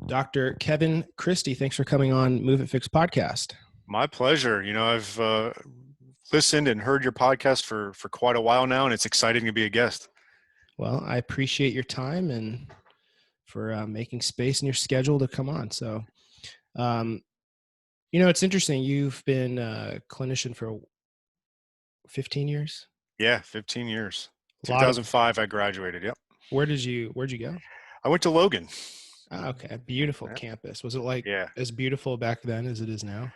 Dr. Kevin Christie, thanks for coming on Move It Fix podcast. My pleasure. I've listened and heard your podcast for quite a while now, and it's exciting to be a guest. Well, I appreciate your time and for making space in your schedule to come on. So, it's interesting. You've been a clinician for 15 years? Yeah, 15 years. A lot of, 2005, I graduated. Yep. where'd you go? I went to Logan. Okay. Beautiful Yeah. campus. Was it Yeah. as beautiful back then as it is now?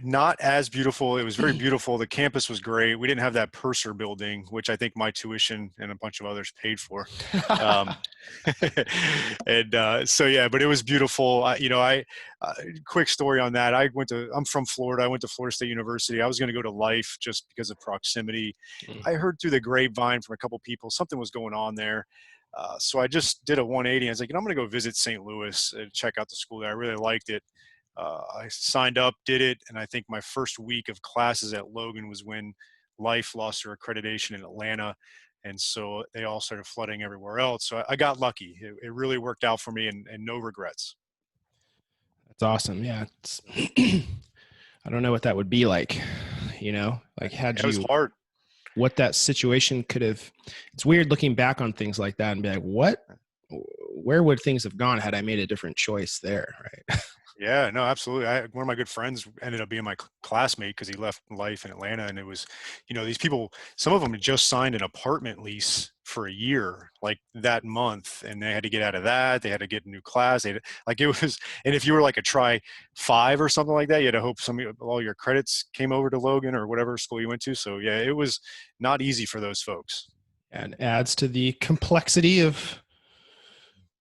Not as beautiful. It was very beautiful. The campus was great. We didn't have that purser building, which I think my tuition and a bunch of others paid for. But it was beautiful. Quick story on that. I'm from Florida. I went to Florida State University. I was going to go to Life just because of proximity. I heard through the grapevine from a couple people, something was going on there. So I just did a 180. I was like, I'm going to go visit St. Louis and check out the school there. I really liked it. I signed up, did it, and I think my first week of classes at Logan was when Life lost their accreditation in Atlanta, and so they all started flooding everywhere else. So I got lucky. It really worked out for me, and no regrets. That's awesome. Yeah. I don't know what that would be like, It was hard. What that situation could have, it's weird looking back on things like that and be like, where would things have gone had I made a different choice there? Right. Yeah, no, absolutely. One of my good friends ended up being my classmate because he left Life in Atlanta, and it was, these people, some of them had just signed an apartment lease for a year, like that month, and they had to get out of that. They had to get a new class. And if you were like a try-5 or something like that, you had to hope all your credits came over to Logan or whatever school you went to. So yeah, it was not easy for those folks. And adds to the complexity of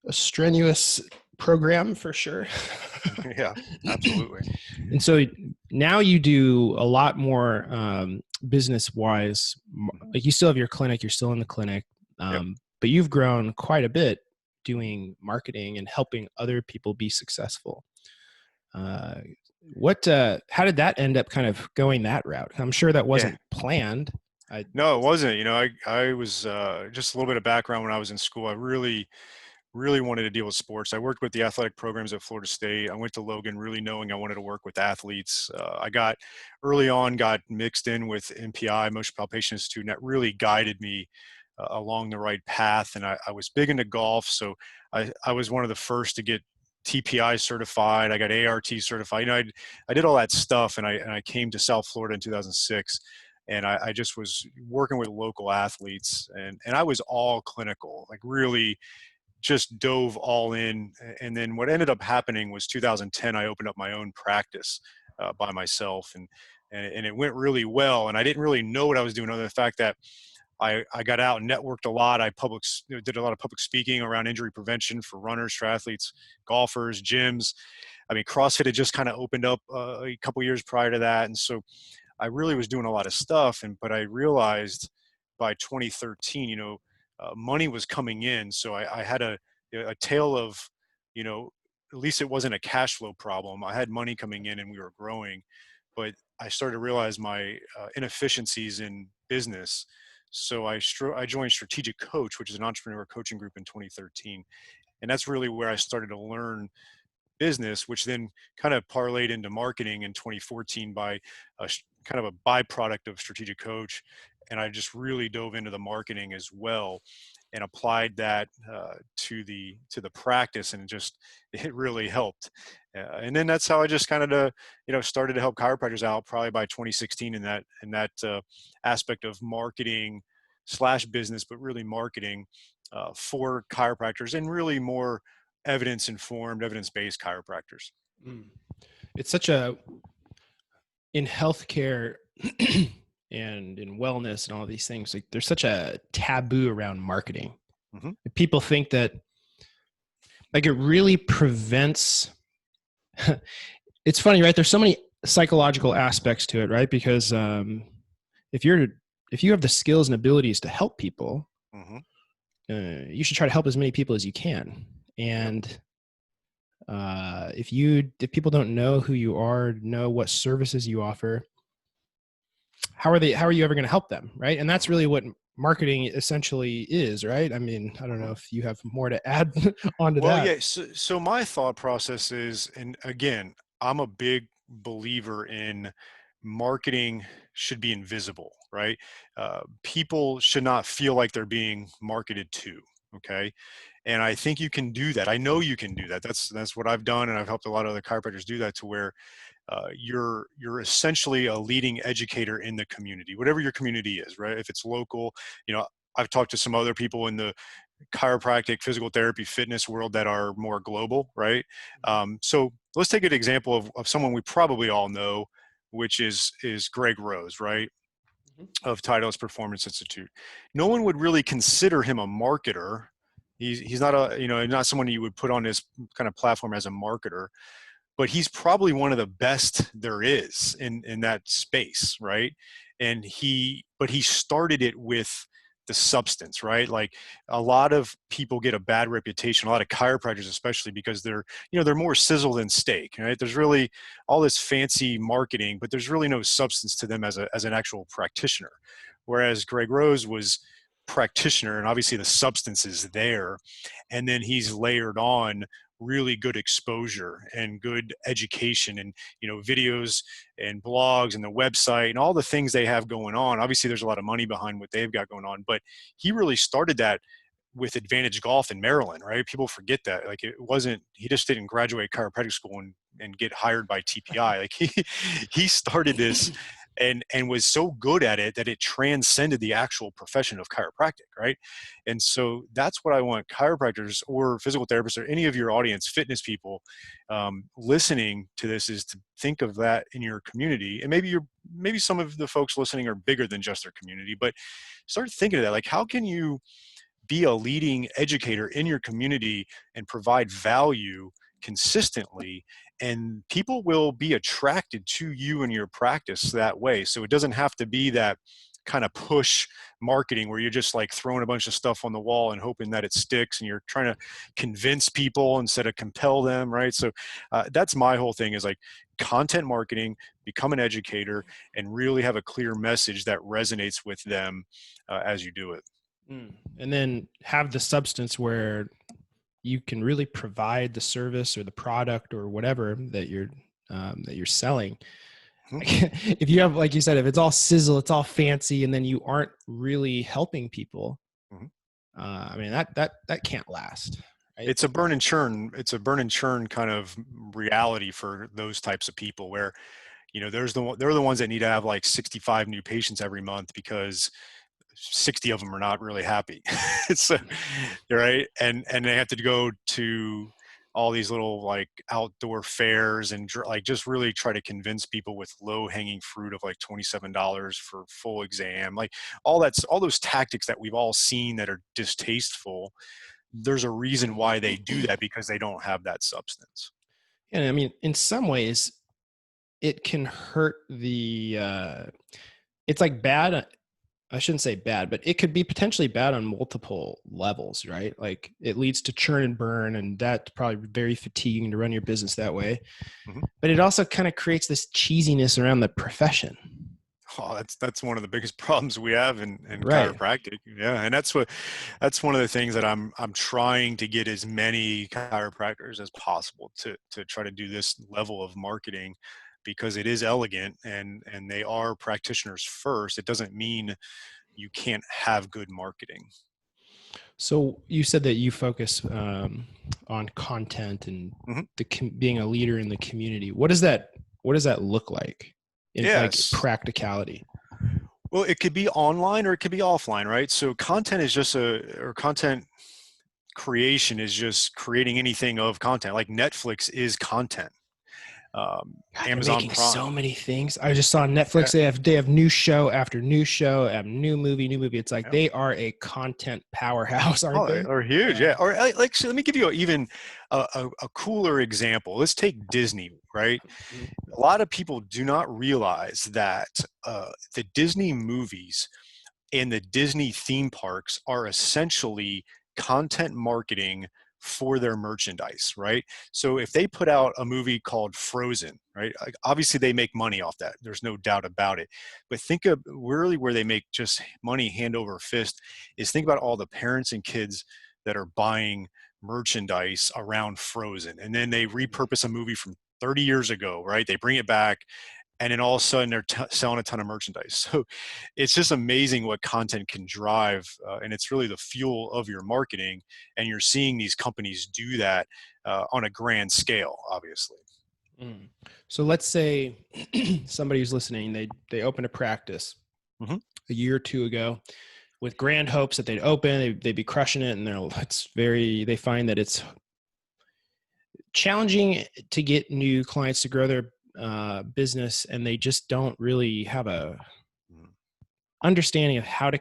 a strenuous program for sure. Yeah, absolutely. And so now you do a lot more business wise, like you still have your clinic, you're still in the clinic, Yep. but you've grown quite a bit doing marketing and helping other people be successful. How did that end up kind of going that route? I'm sure that wasn't planned. No, it wasn't. I was just a little bit of background when I was in school. I really wanted to deal with sports. I worked with the athletic programs at Florida State. I went to Logan really knowing I wanted to work with athletes. I got mixed in with MPI, Motion Palpation Institute, and that really guided me along the right path. And I was big into golf. So I was one of the first to get TPI certified. I got ART certified. I did all that stuff, and I came to South Florida in 2006. And I just was working with local athletes, and I was all clinical, like really just dove all in. And then what ended up happening was 2010, I opened up my own practice by myself, and it went really well. And I didn't really know what I was doing, other than the fact that I got out and networked a lot. I did a lot of public speaking around injury prevention for runners, triathletes, golfers, gyms. I mean, CrossFit had just kind of opened up a couple years prior to that. And so I really was doing a lot of stuff. But I realized by 2013, money was coming in. So I had a tale of, at least it wasn't a cash flow problem. I had money coming in and we were growing, but I started to realize my inefficiencies in business. So I joined Strategic Coach, which is an entrepreneur coaching group, in 2013. And that's really where I started to learn business, which then kind of parlayed into marketing in 2014 by kind of a byproduct of Strategic Coach. And I just really dove into the marketing as well and applied that to the practice, and it really helped. And then that's how I just kind of started to help chiropractors out probably by 2016 in that aspect of marketing / business, but really marketing for chiropractors, and really more evidence-informed, evidence-based chiropractors. It's such in healthcare and in wellness and all these things, like there's such a taboo around marketing. Mm-hmm. People think that like it really prevents, it's funny, right? There's so many psychological aspects to it, right? Because if you have the skills and abilities to help people, mm-hmm. You should try to help as many people as you can. And if people don't know who you are, know what services you offer, how are you ever going to help them, right? And that's really what marketing essentially is, right? I mean, I don't know if you have more to add onto Well, that. yeah. So my thought process is, and again, I'm a big believer in marketing should be invisible, right? People should not feel like they're being marketed to. Okay, and I think you can do that. I know you can do that. That's what I've done, and I've helped a lot of other chiropractors do that, to where you're essentially a leading educator in the community, whatever your community is, right? If it's local, you know, I've talked to some other people in the chiropractic, physical therapy, fitness world that are more global, right? So let's take an example of someone we probably all know, which is Greg Rose, right? Mhm. Of Titleist Performance Institute. No one would really consider him a marketer. He's not a, you know, not someone you would put on this kind of platform as a marketer, but he's probably one of the best there is in that space, right? And but he started it with the substance, right? Like, a lot of people get a bad reputation, a lot of chiropractors especially, because they're, you know, they're more sizzle than steak, right? There's really all this fancy marketing, but there's really no substance to them as an actual practitioner. Whereas Greg Rose was practitioner, and obviously the substance is there, and then he's layered on really good exposure and good education, and, you know, videos and blogs and the website and all the things they have going on. Obviously there's a lot of money behind what they've got going on, but he really started that with Advantage Golf in Maryland, right? People forget that. Like, it wasn't, he just didn't graduate chiropractic school and get hired by TPI. Like, he started this and was so good at it that it transcended the actual profession of chiropractic, right? And so that's what I want chiropractors or physical therapists or any of your audience, fitness people, listening to this, is to think of that in your community. And maybe some of the folks listening are bigger than just their community, but start thinking of that. Like, how can you be a leading educator in your community and provide value consistently, and people will be attracted to you and your practice that way. So it doesn't have to be that kind of push marketing where you're just like throwing a bunch of stuff on the wall and hoping that it sticks, and you're trying to convince people instead of compel them, right? So that's my whole thing, is like content marketing, become an educator, and really have a clear message that resonates with them as you do it. And then have the substance where you can really provide the service or the product or whatever that you're selling. Mhm. If you have, like you said, if it's all sizzle, it's all fancy, and then you aren't really helping people, Mhm. I mean, that can't last, right? It's a burn and churn. It's a burn and churn kind of reality for those types of people, where, you know, they're the ones that need to have like 65 new patients every month because 60 of them are not really happy. So, right. And they have to go to all these little like outdoor fairs and like just really try to convince people with low hanging fruit of like $27 for full exam. Like, all those tactics that we've all seen that are distasteful. There's a reason why they do that, because they don't have that substance. And I mean, in some ways, it can hurt it's like bad. I shouldn't say bad, but it could be potentially bad on multiple levels, right? Like, it leads to churn and burn, and that's probably very fatiguing to run your business that way. Mhm. But it also kind of creates this cheesiness around the profession. Oh, that's one of the biggest problems we have in Right. chiropractic. Yeah, and that's one of the things that I'm trying to get as many chiropractors as possible to try to do this level of marketing, because it is elegant, and they are practitioners first. It doesn't mean you can't have good marketing. So you said that you focus on content and Hmm. being a leader in the community. What does that look like in like Yes. practicality? Well, it could be online or it could be offline, right? So content is just or content creation is just creating anything of content. Like, Netflix is content. God, they're Amazon making so Prime. many things. I just saw on Yeah, Netflix. They have new show after new show, new movie, new movie. It's like yeah. they are a content powerhouse, aren't Oh, they? or huge, Yeah. yeah. Or like, so let me give you even a cooler example. Let's take Disney, right? Mhm. A lot of people do not realize that the Disney movies and the Disney theme parks are essentially content marketing for their merchandise, right? So if they put out a movie called Frozen, right? Obviously they make money off that. There's no doubt about it. But think of really where they make just money hand over fist is think about all the parents and kids that are buying merchandise around Frozen. And then they repurpose a movie from 30 years ago, right? They bring it back and then all of a sudden they're selling a ton of merchandise. So it's just amazing what content can drive, and it's really the fuel of your marketing. And you're seeing these companies do that on a grand scale, obviously. Mm. So let's say somebody who's listening, they open a practice a year or two ago with grand hopes that they'd open, they'd be crushing it, and they find that it's challenging to get new clients to grow their business, and they just don't really have a understanding of how to,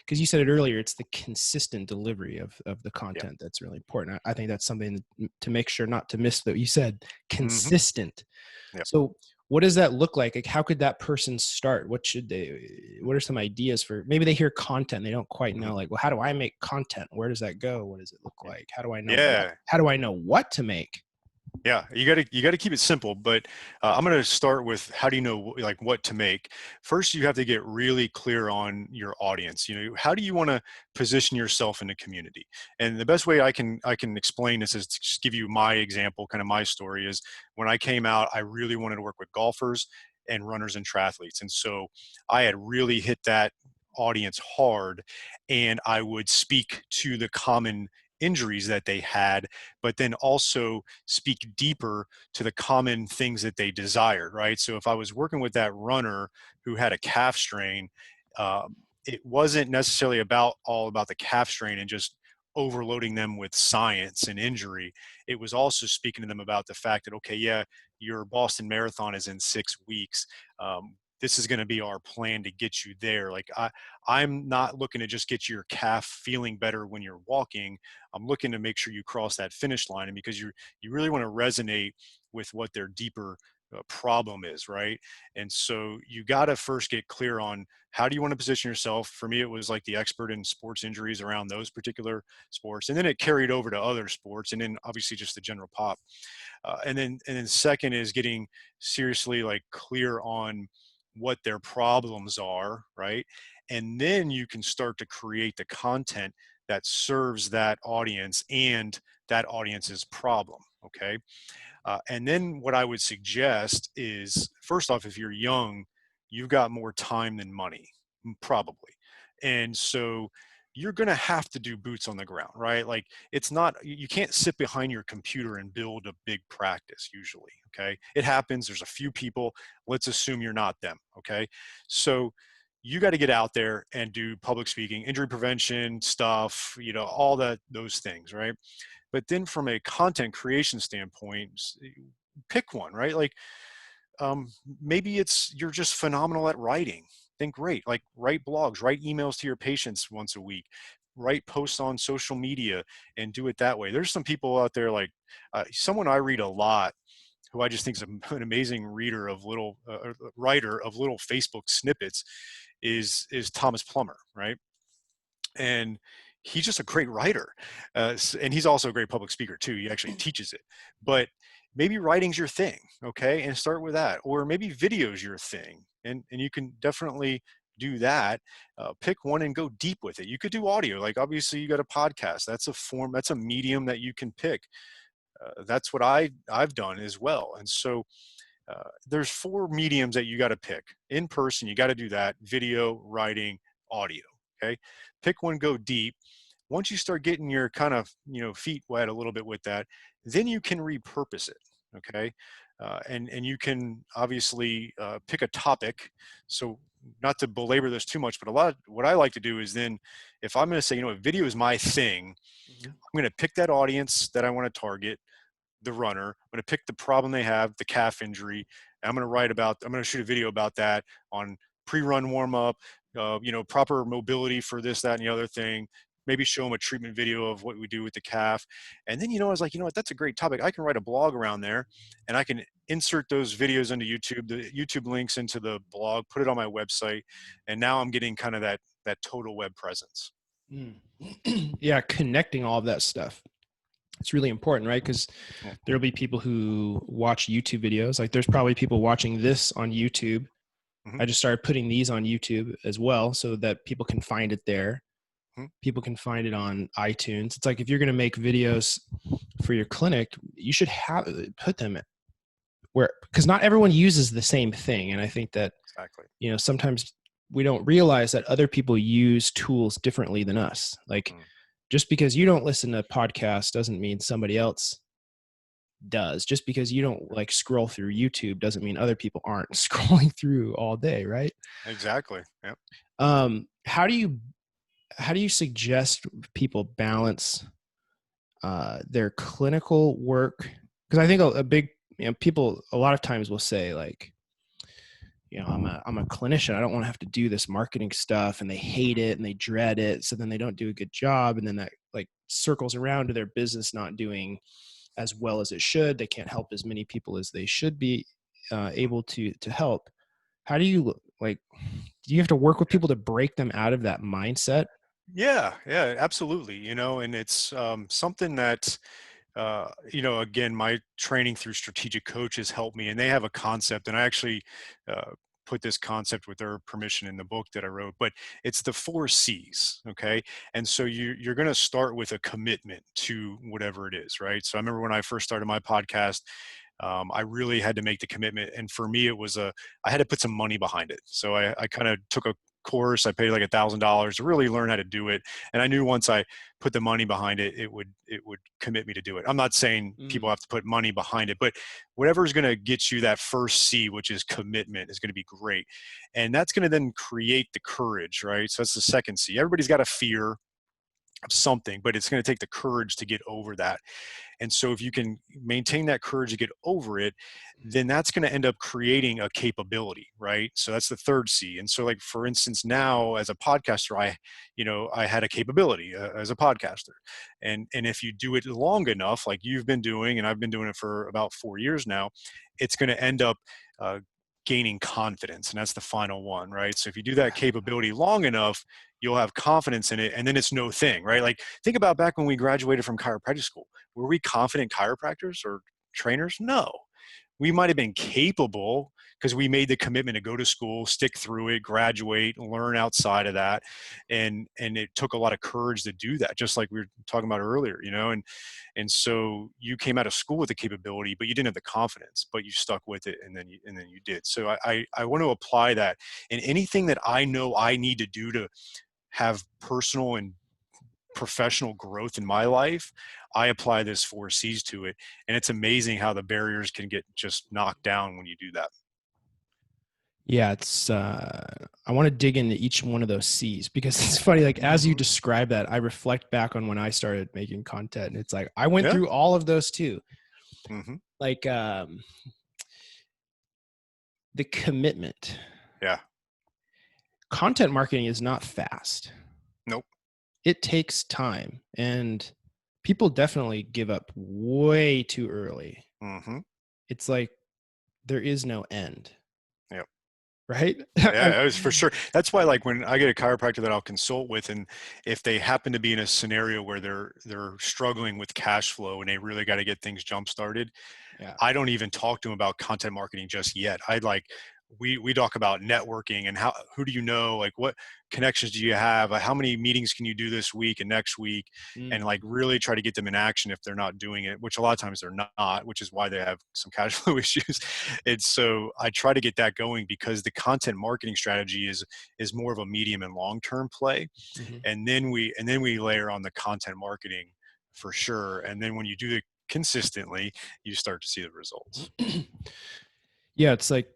because you said it earlier, it's the consistent delivery of the content that's really important. I think that's something to make sure not to miss, that you said consistent. Yep. So what does that look like? Like, how could that person start? What are some ideas for, maybe they hear content and they don't quite know, like, well, how do I make content? Where does that go? What does it look like? How do I know how do I know what to make? Yeah, you got to keep it simple, but I'm going to start with how do you know like what to make. First, you have to get really clear on your audience. You know, how do you want to position yourself in the community? And the best way I can explain this is to just give you my example, kind of my story is when I came out, I really wanted to work with golfers and runners and triathletes. And so I had really hit that audience hard, and I would speak to the common injuries that they had, but then also speak deeper to the common things that they desired, right? So if I was working with that runner who had a calf strain, it wasn't necessarily all about the calf strain and just overloading them with science and injury. It was also speaking to them about the fact that, okay, yeah, your Boston Marathon is in 6 weeks. This is going to be our plan to get you there. Like I'm not looking to just get your calf feeling better when you're walking. I'm looking to make sure you cross that finish line, and because you really want to resonate with what their deeper problem is, right? And so you got to first get clear on how do you want to position yourself. For me, it was like the expert in sports injuries around those particular sports, and then it carried over to other sports, and then obviously just the general pop. And then second is getting seriously like clear on what their problems are, right? And then you can start to create the content that serves that audience and that audience's problem, okay? And then what I would suggest is, first off, if you're young, you've got more time than money, probably. And so you're going to have to do boots on the ground, right? Like it's not, you can't sit behind your computer and build a big practice usually, okay? It happens. There's a few people. Let's assume you're not them, okay? So you got to get out there and do public speaking, injury prevention stuff, you know, all those things, right? But then from a content creation standpoint, pick one, right? Like maybe you're just phenomenal at writing. Then great, like write blogs, write emails to your patients once a week, write posts on social media and do it that way. There's some people out there like someone I read a lot who I just think is an amazing reader of writer of little Facebook snippets is Thomas Plummer, right? And he's just a great writer, and he's also a great public speaker too. He actually teaches it. But maybe writing's your thing, okay, and start with that. Or maybe video's your thing, and you can definitely do that. Pick one and go deep with it. You could do audio, like obviously you got a podcast. That's a medium that you can pick. That's what I've done as well. And so there's 4 mediums that you got to pick. In person, you got to do that. Video, writing, audio. Okay, pick one, go deep. Once you start getting your kind of feet wet a little bit with that, then you can repurpose it. Okay, and you can obviously pick a topic. So not to belabor this too much, but what I like to do is then if I'm going to say video is my thing, I'm going to pick that audience that I want to target, the runner. I'm going to pick the problem they have, the calf injury. I'm going to shoot a video about that on pre-run warm up, proper mobility for this, that, and the other thing. Maybe show them a treatment video of what we do with the calf. And then, I was like, what, that's a great topic. I can write a blog around there and I can insert those videos into YouTube, the YouTube links into the blog, put it on my website. And now I'm getting kind of that total web presence. Yeah. Connecting all of that stuff. it's really important, right? Because Yeah. there'll be people who watch YouTube videos. Like there's probably people watching this on YouTube. Hmm. I just started putting these on YouTube as well so that people can find it there. Hmm. People can find it on iTunes. It's like if you're going to make videos for your clinic, you should put them where, because not everyone uses the same thing. And I think that, Exactly. sometimes we don't realize that other people use tools differently than us. Like Mm. just because you don't listen to podcasts doesn't mean somebody else does. Just because you don't like scroll through YouTube doesn't mean other people aren't scrolling through all day, right? Exactly. Yep. How do you suggest people balance their clinical work? Because I think a big, people a lot of times will say like, I'm a clinician. I don't want to have to do this marketing stuff, and they hate it and they dread it. So then they don't do a good job, and then that like circles around to their business not doing as well as it should. They can't help as many people as they should be able to help. How do you like? Do you have to work with people to break them out of that mindset? Yeah, yeah, absolutely. And it's something that again, my training through strategic coaches helped me, and they have a concept, and I actually uh, put this concept with their permission in the book that I wrote. But it's the 4 C's, okay? And so you're going to start with a commitment to whatever it is, right? So I remember when I first started my podcast, I really had to make the commitment, and for me, I had to put some money behind it. So I kind of took a course. I paid like $1,000 to really learn how to do it, and I knew once I put the money behind it, it would commit me to do it. I'm not saying people have to put money behind it, but whatever is going to get you that first C, which is commitment, is going to be great, and that's going to then create the courage, right? So that's the second C. Everybody's got a fear of something, but it's going to take the courage to get over that. And so if you can maintain that courage to get over it, then that's going to end up creating a capability, right? So that's the third C. And so like, for instance, now as a podcaster, I had a capability as a podcaster. And if you do it long enough, like you've been doing, and I've been doing it for about 4 years now, it's going to end up gaining confidence. And that's the final one, right? So if you do that capability long enough, you'll have confidence in it, and then it's no thing, right? Like think about back when we graduated from chiropractic school. Were we confident chiropractors or trainers? No. We might have been capable because we made the commitment to go to school, stick through it, graduate, learn outside of that. And it took a lot of courage to do that, just like we were talking about earlier, and so you came out of school with the capability, but you didn't have the confidence, but you stuck with it, and then you did. So I want to apply that in anything that I know I need to do to have personal and professional growth in my life. I apply this 4 C's to it, and it's amazing how the barriers can get just knocked down when you do that. Yeah, it's I want to dig into each one of those C's because it's funny, like as you describe that, I reflect back on when I started making content, and it's like I went Yeah. through all of those too. Mm-hmm. Like the commitment. Yeah. Content marketing is not fast. Nope. It takes time, and people definitely give up way too early. Mm-hmm. It's like there is no end. Yep. Right? Yeah, it was for sure. That's why, like, when I get a chiropractor that I'll consult with, and if they happen to be in a scenario where they're struggling with cash flow and they really got to get things jump started, Yeah. I don't even talk to them about content marketing just yet. I'd like we talk about networking and who do you know, like what connections do you have, how many meetings can you do this week and next week, and like really try to get them in action if they're not doing it, which a lot of times they're not, which is why they have some cash flow issues. And so I try to get that going because the content marketing strategy is more of a medium and long term play, and then we layer on the content marketing for sure, and then when you do it consistently, you start to see the results. Yeah, it's like,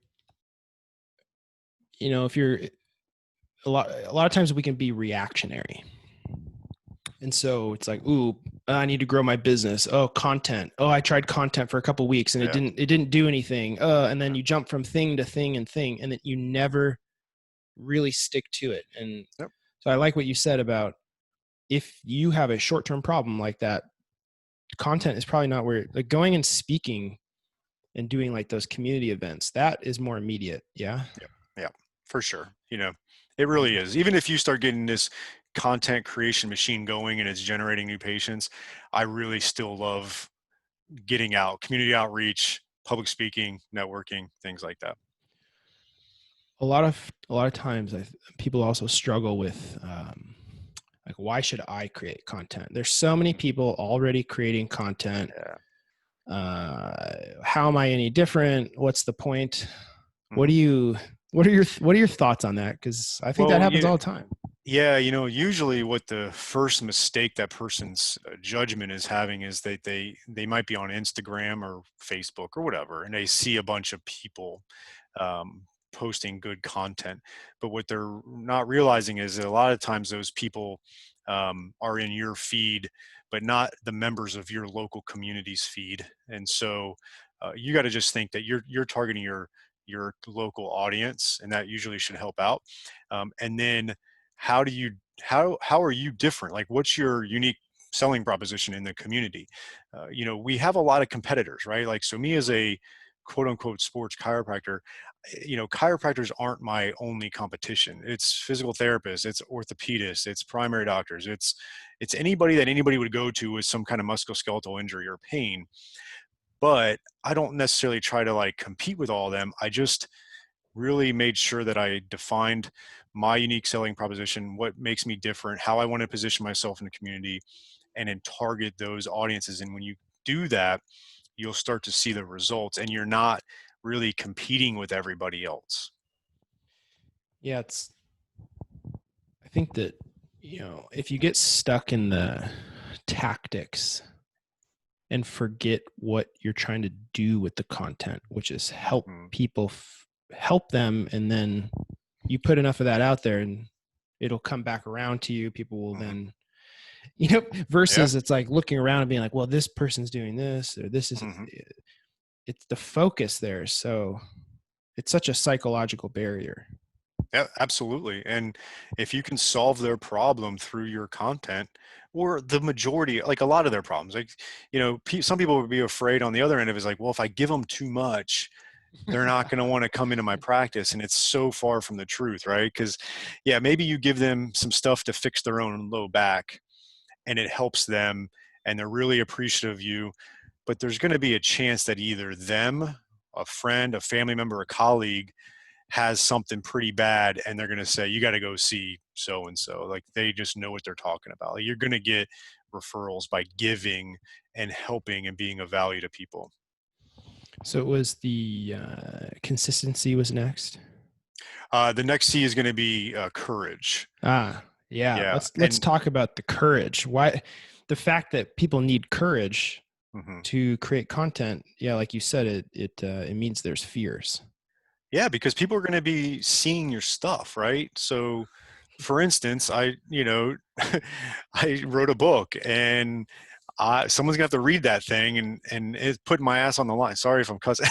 if you're a lot of times we can be reactionary. And so it's like, ooh, I need to grow my business. Oh, content. Oh, I tried content for a couple of weeks and Yeah. it didn't do anything. And then you jump from thing to thing and thing, and then you never really stick to it. And Yep. so I like what you said about if you have a short-term problem like that, content is probably not where, like going and speaking and doing like those community events, that is more immediate. Yeah. Yeah, yeah, for sure. It really is. Even if you start getting this content creation machine going and it's generating new patients, I really still love getting out, community outreach, public speaking, networking, things like that. A lot of times people also struggle with like, why should I create content? There's so many people already creating content. Yeah. How am I any different? What's the point? What Mhm. do you what are your thoughts on that? Because I think that Well, happens all the time. yeah, usually what the first mistake that person's judgment is having is that they might be on Instagram or Facebook or whatever, and they see a bunch of people um, posting good content. But what they're not realizing is that a lot of times those people are in your feed, but not the members of your local community's feed. And so you got to just think that you're targeting your local audience, and that usually should help out. And then how do you how are you different? Like, what's your unique selling proposition in the community? We have a lot of competitors, right? Like, so me as a quote unquote sports chiropractor, chiropractors aren't my only competition. It's physical therapists, it's orthopedists, it's primary doctors, it's anybody that anybody would go to with some kind of musculoskeletal injury or pain. But I don't necessarily try to like compete with all of them. I just really made sure that I defined my unique selling proposition, what makes me different, how I want to position myself in the community, and then target those audiences. And when you do that, you'll start to see the results, and you're not really competing with everybody else. Yeah, I think that, if you get stuck in the tactics and forget what you're trying to do with the content, which is help Mm-hmm. people, help them, and then you put enough of that out there and it'll come back around to you. People will Mm-hmm. then, Yeah. versus it's like looking around and being like, well, this person's doing this, or this is, Mm-hmm. it's the focus there. So it's such a psychological barrier. Yeah, absolutely. And if you can solve their problem through your content, or the majority, like a lot of their problems, like, some people would be afraid on the other end of it is like, well, if I give them too much, they're not going to want to come into my practice. And it's so far from the truth, right? Because, yeah, maybe you give them some stuff to fix their own low back and it helps them and they're really appreciative of you. But there's going to be a chance that either them, a friend, a family member, a colleague has something pretty bad and they're going to say, you got to go see so and so. Like, they just know what they're talking about. Like, you're going to get referrals by giving and helping and being of value to people. So it was the consistency was next. The next C is going to be courage. Yeah. Yeah. Let's talk about the courage. Why the fact that people need courage Mhm. to create content? Yeah, like you said, it means there's fears. Yeah, because people are going to be seeing your stuff, right? So, for instance, I wrote a book, and someone's gonna have to read that thing, and it's putting my ass on the line. Sorry if I'm cussing.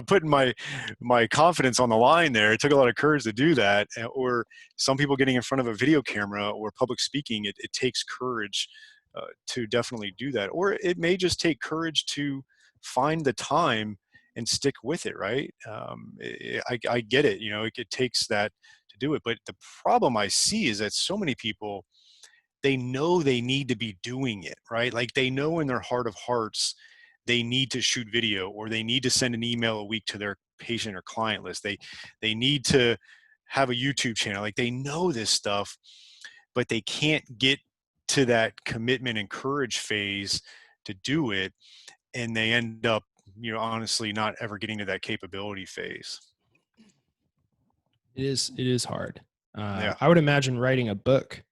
Putting my confidence on the line there. It took a lot of courage to do that. Or some people getting in front of a video camera or public speaking. It takes courage to definitely do that. Or it may just take courage to find the time and stick with it, right? I get it. It takes that to do it. But the problem I see is that so many people, they know they need to be doing it, right? Like, they know in their heart of hearts they need to shoot video, or they need to send an email a week to their patient or client list. They need to have a YouTube channel. Like, they know this stuff, but they can't get to that commitment and courage phase to do it, and they end up, honestly, not ever getting to that capability phase. It is hard. Yeah. I would imagine writing a book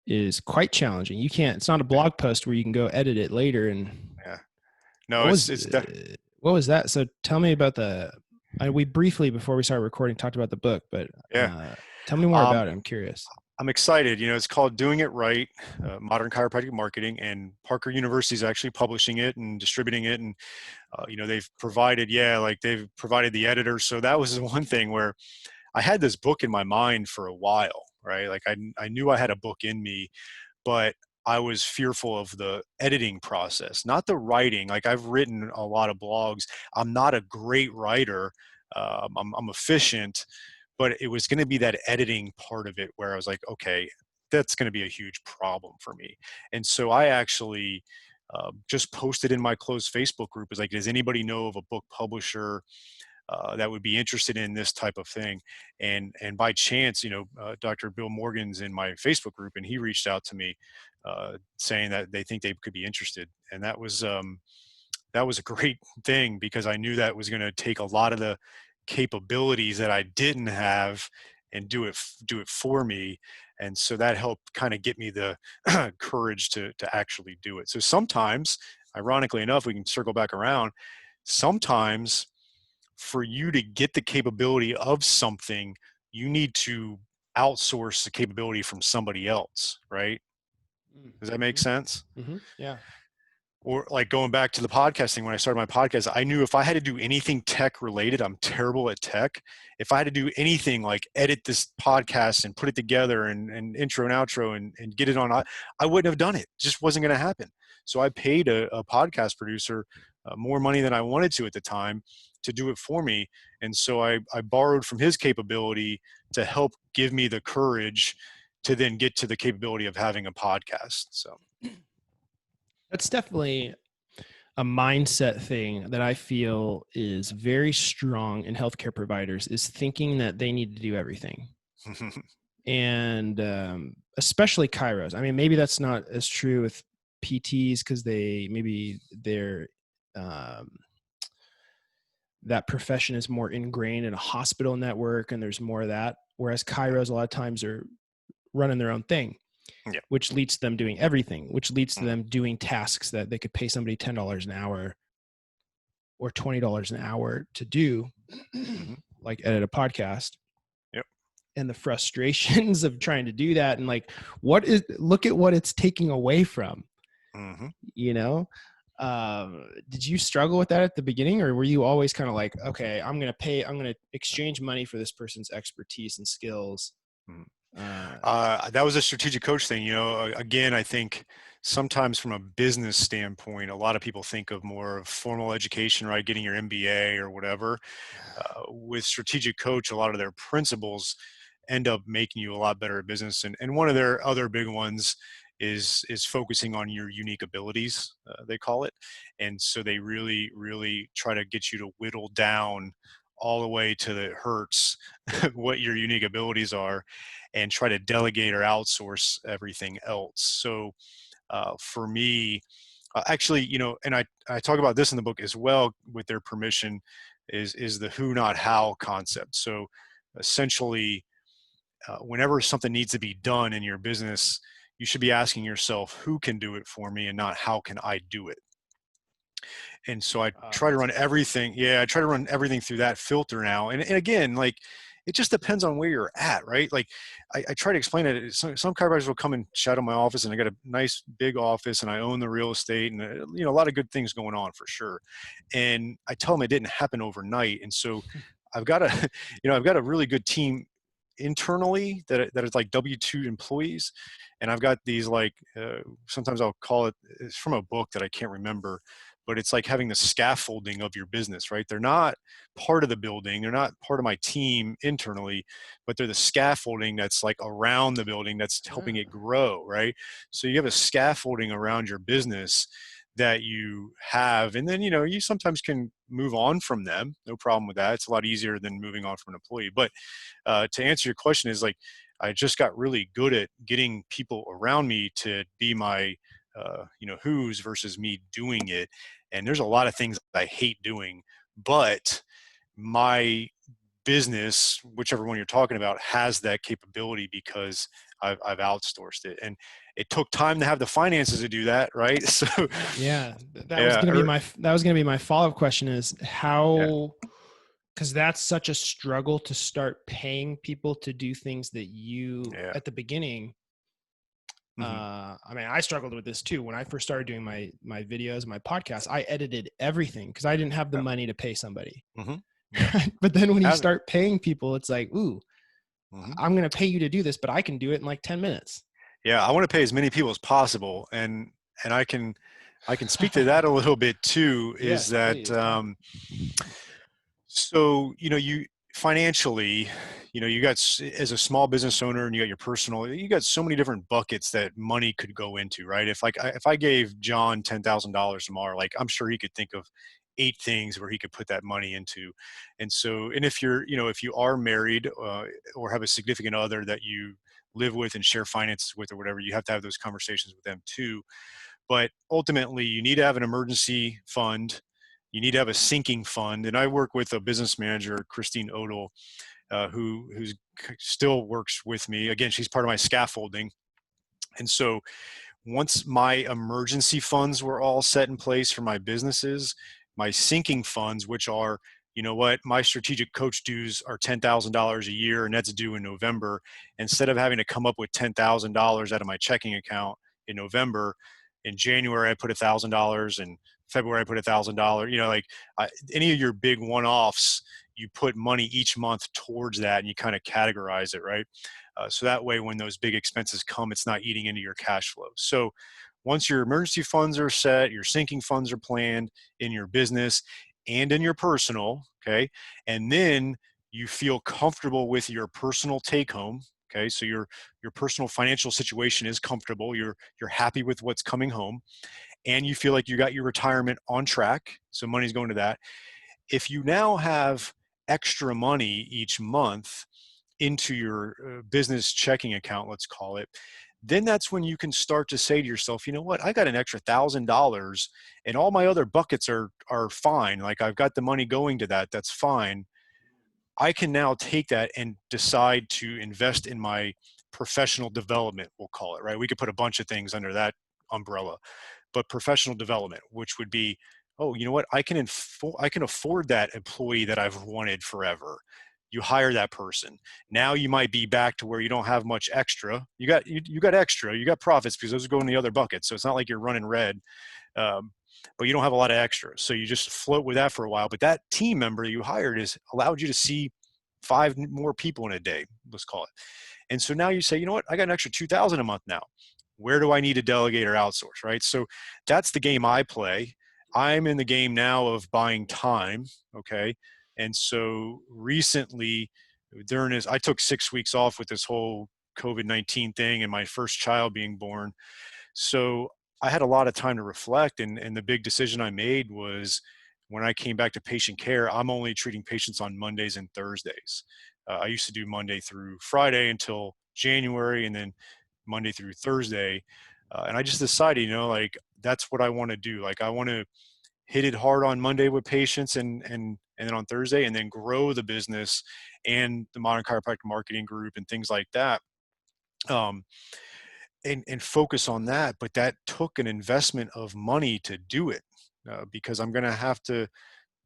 is quite challenging. It's not a Yeah. blog post where you can go edit it later. And Yeah. No, what was it's what was that? So tell me about we briefly before we started recording talked about the book, but yeah. tell me more Um, about it. I'm curious. I'm excited. It's called Doing It Right, Modern Chiropractic Marketing, and Parker University is actually publishing it and distributing it. And, they've provided the editor. So that was the one thing where I had this book in my mind for a while, right? Like, I knew I had a book in me, but I was fearful of the editing process, not the writing. Like, I've written a lot of blogs. I'm not a great writer. I'm efficient, but it was going to be that editing part of it where I was like, okay, that's going to be a huge problem for me. And so I actually just posted in my closed Facebook group, is like, does anybody know of a book publisher that would be interested in this type of thing? And by chance, Dr. Bill Morgan's in my Facebook group, and he reached out to me saying that they think they could be interested. And that was a great thing, because I knew that was going to take a lot of the capabilities that I didn't have and do it for me. And so that helped kind of get me the courage to actually do it. So sometimes, ironically enough, we can circle back around. Sometimes for you to get the capability of something, you need to outsource the capability from somebody else, right? Does that make sense? Yeah. Or like going back to the podcasting, when I started my podcast, I knew if I had to do anything tech related, I'm terrible at tech. If I had to do anything like edit this podcast and put it together and intro and outro and get it on, I wouldn't have done it. It just wasn't going to happen. So I paid a podcast producer more money than I wanted to at the time to do it for me. And so I borrowed from his capability to help give me the courage to then get to the capability of having a podcast. So That's definitely a mindset thing that I feel is very strong in healthcare providers, is thinking that they need to do everything. And especially chiros. I mean, maybe that's not as true with PTs because they're that profession is more ingrained in a hospital network and there's more of that. Whereas chiros a lot of times are running their own thing. Yeah. Which leads to them doing everything, which leads to them doing tasks that they could pay somebody $10 an hour or $20 an hour to do, like edit a podcast. Yep. And the frustrations of trying to do that, and like, look at what it's taking away from, did you struggle with that at the beginning, or were you always kind of like, okay, I'm going to exchange money for this person's expertise and skills? That was a strategic coach thing. Again, I think sometimes from a business standpoint, a lot of people think of more of formal education, right? Getting your MBA or whatever. With strategic coach, a lot of their principles end up making you a lot better at business. And one of their other big ones is focusing on your unique abilities, they call it. And so they really, really try to get you to whittle down all the way to the hurts what your unique abilities are, and try to delegate or outsource everything else. So for me, actually, and I talk about this in the book as well, with their permission, is the who, not how concept. So essentially, whenever something needs to be done in your business, you should be asking yourself, who can do it for me, and not how can I do it? And so I try to run everything. Yeah, I try to run everything through that filter now. And again, like, it just depends on where you're at, right? Like I try to explain it. Some chiropractors will come and shadow my office, and I got a nice big office, and I own the real estate, and a lot of good things going on for sure. And I tell them it didn't happen overnight. And so I've got I've got a really good team internally that is like W-2 employees. And I've got these sometimes I'll call it's from a book that I can't remember, but it's like having the scaffolding of your business, right? They're not part of the building. They're not part of my team internally, but they're the scaffolding that's like around the building that's helping it grow, right? So you have a scaffolding around your business that you have, and then, you sometimes can move on from them. No problem with that. It's a lot easier than moving on from an employee. But to answer your question is, like, I just got really good at getting people around me to be my who's versus me doing it. And there's a lot of things I hate doing, but my business, whichever one you're talking about, has that capability because I've outsourced it. And it took time to have the finances to do that, right? So yeah, that was going to be my follow-up question, is how, because that's such a struggle to start paying people to do things that you at the beginning. I mean, I struggled with this too. When I first started doing my videos, my podcast, I edited everything because I didn't have the money to pay somebody. But then when you start paying people, it's like, ooh, I'm going to pay you to do this, but I can do it in like 10 minutes. Yeah. I want to pay as many people as possible. And I can speak to that a little bit too, is that, so, financially, you got, as a small business owner, and you got your personal, you got so many different buckets that money could go into, right? If I gave John $10,000 tomorrow, like, I'm sure he could think of 8 things where he could put that money into. And so, and if you're, if you are married, or have a significant other that you live with and share finances with or whatever, you have to have those conversations with them too. But ultimately, you need to have an emergency fund. You need to have a sinking fund. And I work with a business manager, Christine Odell, who's still works with me. Again, she's part of my scaffolding. And so once my emergency funds were all set in place for my businesses, my sinking funds, which are, my strategic coach dues are $10,000 a year, and that's due in November. Instead of having to come up with $10,000 out of my checking account in November, in January I put $1,000, in February I put $1,000. Any of your big one-offs, you put money each month towards that, and you kind of categorize it, right? So that way, when those big expenses come, it's not eating into your cash flow. So once your emergency funds are set, your sinking funds are planned in your business and in your personal, okay? And then you feel comfortable with your personal take home, okay? So your personal financial situation is comfortable. You're happy with what's coming home, and you feel like you got your retirement on track. So money's going to that. If you now have extra money each month into your business checking account, let's call it, then that's when you can start to say to yourself, you know what, I got an extra $1,000 and all my other buckets are fine. Like, I've got the money going to that. That's fine. I can now take that and decide to invest in my professional development, we'll call it, right? We could put a bunch of things under that umbrella, but professional development, which would be, oh, you know what, I can afford that employee that I've wanted forever. You hire that person. Now you might be back to where you don't have much extra. You got extra, you got profits, because those go in the other buckets. So it's not like you're running red, but you don't have a lot of extra. So you just float with that for a while. But that team member you hired has allowed you to see 5 more people in a day, let's call it. And so now you say, you know what, I got an extra 2,000 a month now. Where do I need to delegate or outsource, right? So that's the game I play. I'm in the game now of buying time, okay? And so recently, I took 6 weeks off with this whole COVID-19 thing and my first child being born. So I had a lot of time to reflect, and the big decision I made was, when I came back to patient care, I'm only treating patients on Mondays and Thursdays. I used to do Monday through Friday until January, and then Monday through Thursday. And I just decided, like, that's what I want to do. Like, I want to hit it hard on Monday with patients, and then on Thursday, and then grow the business and the Modern Chiropractic Marketing Group and things like that. And focus on that. But that took an investment of money to do it, because I'm going to have to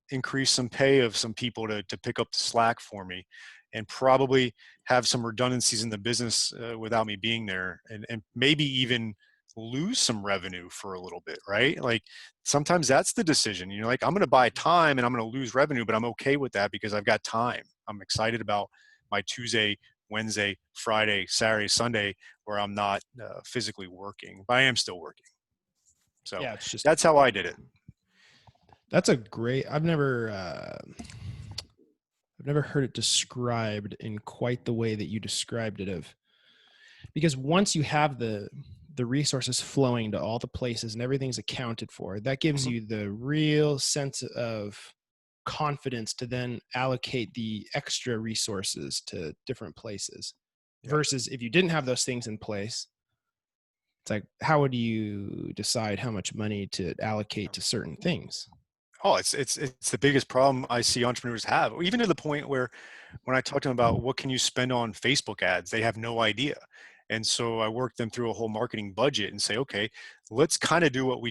increase some pay of some people to pick up the slack for me, and probably have some redundancies in the business without me being there, and maybe even lose some revenue for a little bit, right? Like, sometimes that's the decision, like, I'm going to buy time and I'm going to lose revenue, but I'm okay with that because I've got time. I'm excited about my Tuesday, Wednesday, Friday, Saturday, Sunday, where I'm not physically working, but I am still working. So Yeah, it's just, that's how I did it. That's a great, I've never heard it described in quite the way that you described it, because once you have the resources flowing to all the places and everything's accounted for, that gives Mhm. you the real sense of confidence to then allocate the extra resources to different places. Yeah. Versus if you didn't have those things in place, it's like, how would you decide how much money to allocate to certain things? Oh, it's the biggest problem I see entrepreneurs have, even to the point where, when I talk to them about what can you spend on Facebook ads, they have no idea. And so I work them through a whole marketing budget and say, okay, let's kind of do what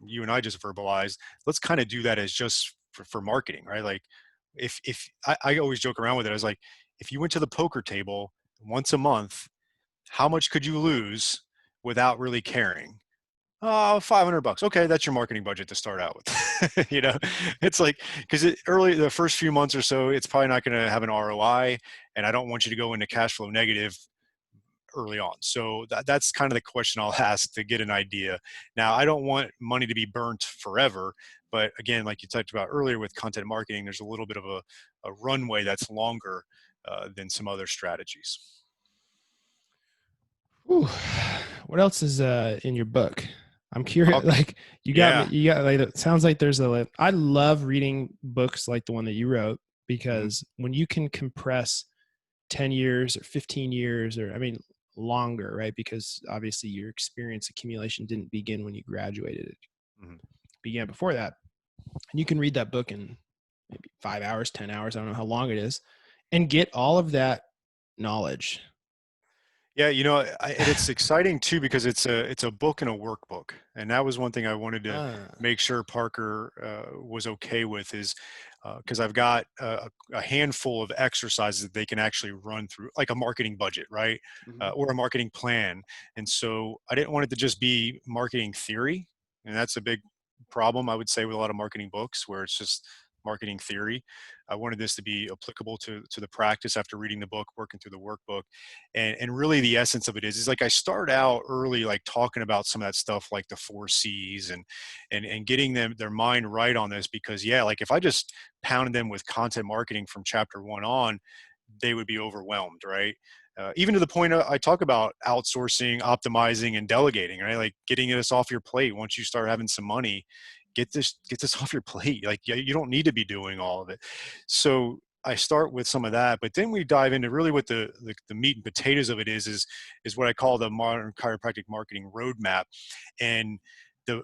you and I just verbalized. Let's kind of do that as just for marketing, right? Like, if I always joke around with it. I was like, if you went to the poker table once a month, how much could you lose without really caring? Oh, $500. Okay, that's your marketing budget to start out with. It's like, because the first few months or so, it's probably not going to have an ROI, and I don't want you to go into cash flow negative early on. So that's kind of the question I'll ask to get an idea. Now, I don't want money to be burnt forever, but again, like you talked about earlier with content marketing, there's a little bit of a runway that's longer than some other strategies. Ooh, what else is in your book? I'm curious. Okay. Like you got me. Yeah. You got like. It sounds like there's a. I love reading books like the one that you wrote Mhm. because when you can compress 10 years or 15 years or I mean longer, right? Because obviously your experience accumulation didn't begin when you graduated. It Mhm. began before that. And you can read that book in maybe 5 hours, 10 hours. I don't know how long it is, and get all of that knowledge. Yeah, and it's exciting too because it's a book and a workbook, and that was one thing I wanted to Ah, make sure Parker was okay with is because I've got a handful of exercises that they can actually run through, like a marketing budget, right, mhm. or a marketing plan, and so I didn't want it to just be marketing theory, and that's a big problem I would say with a lot of marketing books where it's just marketing theory. I wanted this to be applicable to the practice after reading the book, working through the workbook, and really the essence of it is like I start out early like talking about some of that stuff like the 4 C's and getting them their mind right on this because yeah, like if I just pounded them with content marketing from chapter 1 on, they would be overwhelmed, right? Even to the point I talk about outsourcing, optimizing, and delegating, right? Like getting this off your plate. Once you start having some money, get this off your plate. Like you don't need to be doing all of it. So I start with some of that, but then we dive into really what the meat and potatoes of it is what I call the modern chiropractic marketing roadmap. And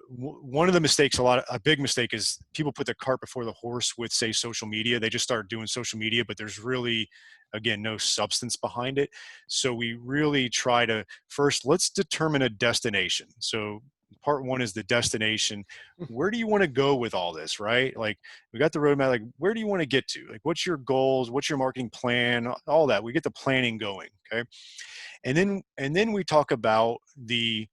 one of the mistakes, a big mistake is people put the cart before the horse with say social media. They just start doing social media, but there's really again no substance behind it. So we really try to first let's determine a destination. So part one is the destination. Where do you want to go with all this, right? Like we got the roadmap, like where do you want to get to? Like what's your goals? What's your marketing plan? All that. We get the planning going. Okay. And then we talk about the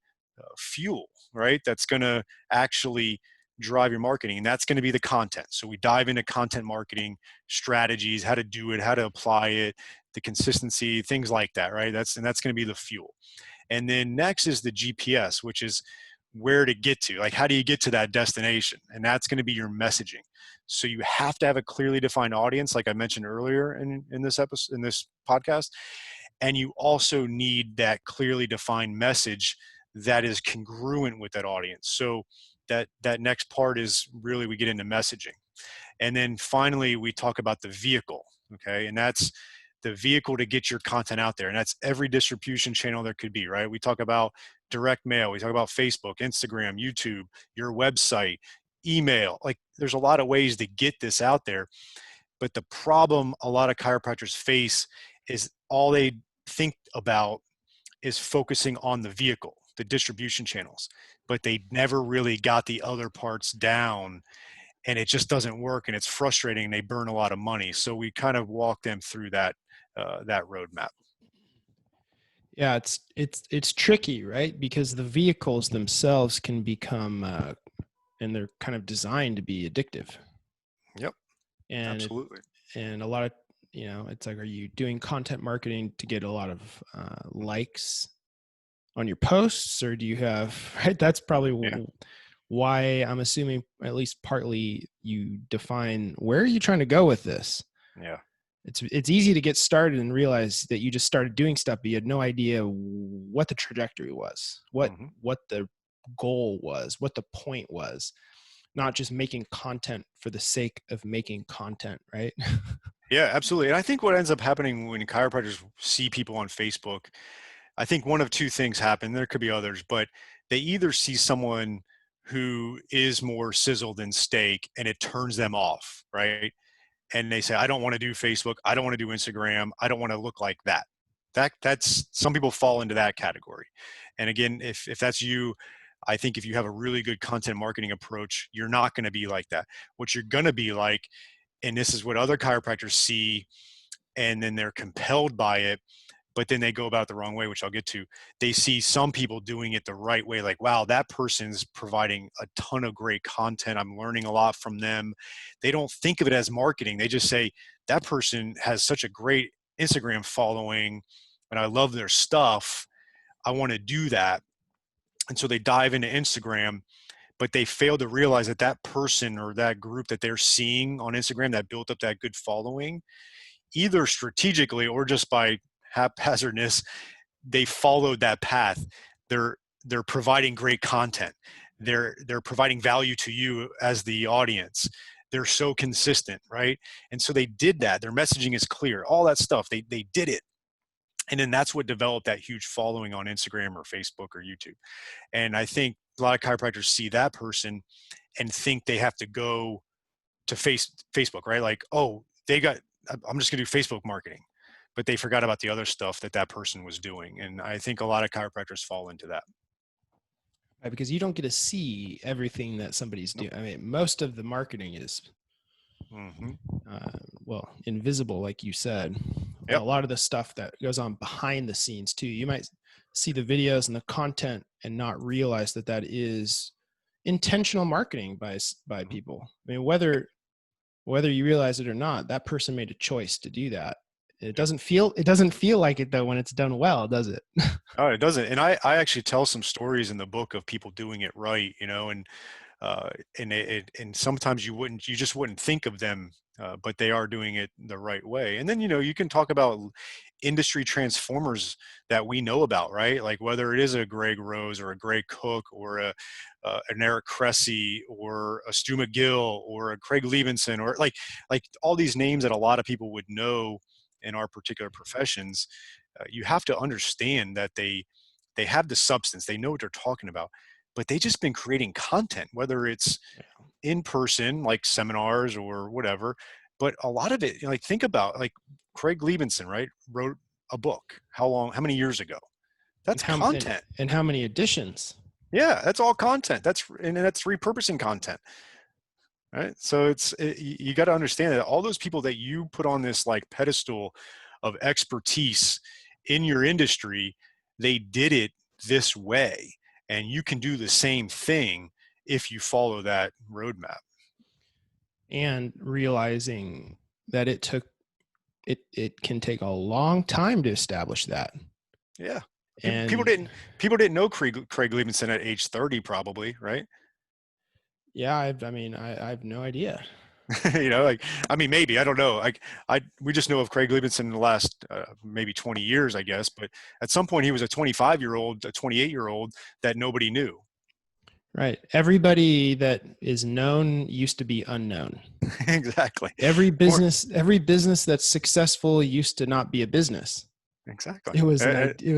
fuel, right? That's going to actually drive your marketing, and that's going to be the content. So we dive into content marketing strategies, how to do it, how to apply it, the consistency, things like that, right? That's going to be the fuel. And then next is the GPS, which is where to get to. Like, how do you get to that destination? And that's going to be your messaging. So you have to have a clearly defined audience, like I mentioned earlier in this episode, in this podcast. And you also need that clearly defined message that is congruent with that audience. So that next part is really we get into messaging. And then finally, we talk about the vehicle. Okay. And that's the vehicle to get your content out there. And that's every distribution channel there could be, right? We talk about direct mail, we talk about Facebook, Instagram, YouTube, your website, email. Like there's a lot of ways to get this out there. But the problem a lot of chiropractors face is all they think about is focusing on the vehicle, the distribution channels, but they never really got the other parts down, and it just doesn't work, and it's frustrating. They burn a lot of money, so we kind of walk them through that roadmap. Yeah, it's tricky, right? Because the vehicles themselves can become, and they're kind of designed to be addictive, Yep, and it absolutely. and a lot of it's like, are you doing content marketing to get a lot of likes on your posts, or do you have right? That's probably Yeah, why I'm assuming at least partly you define where are you trying to go with this. yeah. It's easy to get started and realize that you just started doing stuff, but you had no idea what the trajectory was, Hmm. what the goal was, what the point was. Not just making content for the sake of making content, right? Yeah, absolutely. And I think what ends up happening when chiropractors see people on Facebook, I think one of two things happen. There could be others, but they either see someone who is more sizzle than steak and it turns them off, right? And they say, I don't want to do Facebook, I don't want to do Instagram, I don't want to look like that. That's some people fall into that category. And again, if that's you, I think if you have a really good content marketing approach, you're not going to be like that. What you're going to be like, and this is what other chiropractors see, and then they're compelled by it, but then they go about it the wrong way, which I'll get to. They see some people doing it the right way, like, wow, that person's providing a ton of great content. I'm learning a lot from them. They don't think of it as marketing. They just say, that person has such a great Instagram following, and I love their stuff. I want to do that. And so they dive into Instagram, but they fail to realize that that person or that group that they're seeing on Instagram that built up that good following, either strategically or just by haphazardness, they followed that path. They're providing great content. They're providing value to you as the audience. They're so consistent, right? And so they did that. Their messaging is clear. All that stuff. They did it. And then that's what developed that huge following on Instagram or Facebook or YouTube. And I think a lot of chiropractors see that person and think they have to go to Facebook, right? Like, oh, I'm just going to do Facebook marketing, but they forgot about the other stuff that that person was doing. And I think a lot of chiropractors fall into that. Right, because you don't get to see everything that somebody's doing. I mean, most of the marketing is, well, invisible, like you said. Yep. A lot of the stuff that goes on behind the scenes too. You might see the videos and the content and not realize that that is intentional marketing by people. I mean, whether you realize it or not, that person made a choice to do that. It doesn't feel like it though when it's done well, does it? Oh, it doesn't. And I actually tell some stories in the book of people doing it right, and sometimes you just wouldn't think of them, but they are doing it the right way. And then, you can talk about industry transformers that we know about, right? Like whether it is a Greg Rose or a Greg Cook or an Eric Cressy or a Stu McGill or a Craig Levinson, or like all these names that a lot of people would know in our particular professions. You have to understand that they have the substance, they know what they're talking about, but they just been creating content, whether it's in person, like seminars or whatever. But a lot of it, like think about like Craig Levinson, right? Wrote a book. How many years ago? That's content. And how many editions? Yeah, that's all content. That's repurposing content. Right. So you got to understand that all those people that you put on this like pedestal of expertise in your industry, they did it this way, and you can do the same thing if you follow that roadmap. And realizing that it can take a long time to establish that. Yeah. And people didn't know Craig Levinson at age 30, probably, right? Yeah, I have no idea. Maybe, I don't know. We just know of Craig Levinson in the last maybe 20 years, I guess. But at some point he was a 25-year-old, a 28-year-old that nobody knew. Right. Everybody that is known used to be unknown. Exactly. Every business that's successful used to not be a business. Exactly. It was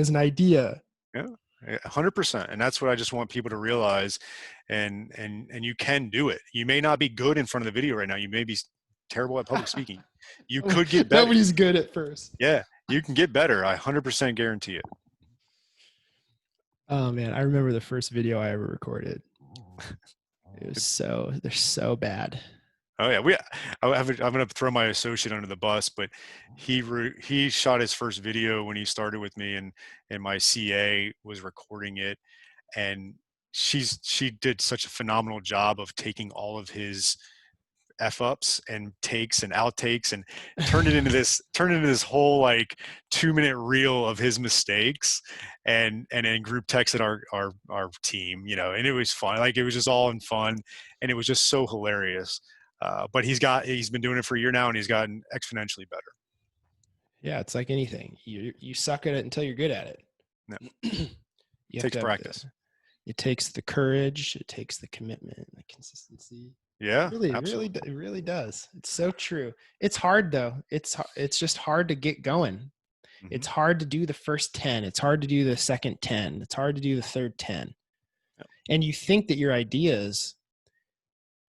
an idea. Yeah. 100%. And that's what I just want people to realize. And you can do it. You may not be good in front of the video right now. You may be terrible at public speaking. You could get better. Nobody's good at first. Yeah, you can get better. I 100% guarantee it. Oh man, I remember the first video I ever recorded. They're so bad. Oh yeah, I'm going to throw my associate under the bus, but he shot his first video when he started with me, and my CA was recording it, and she did such a phenomenal job of taking all of his F-ups and takes and outtakes and turned it into this whole like 2-minute reel of his mistakes, and then group texted our team, and it was fun. Like it was just all in fun, and it was just so hilarious. But he's been doing it for a year now, and he's gotten exponentially better. Yeah, it's like anything. You suck at it until you're good at it. Yeah. It takes practice. It takes the courage. It takes the commitment, the consistency. Yeah, it really does. It's so true. It's hard though. It's just hard to get going. Mm-hmm. It's hard to do the first 10. It's hard to do the second 10. It's hard to do the third 10. Yep. And you think that your ideas,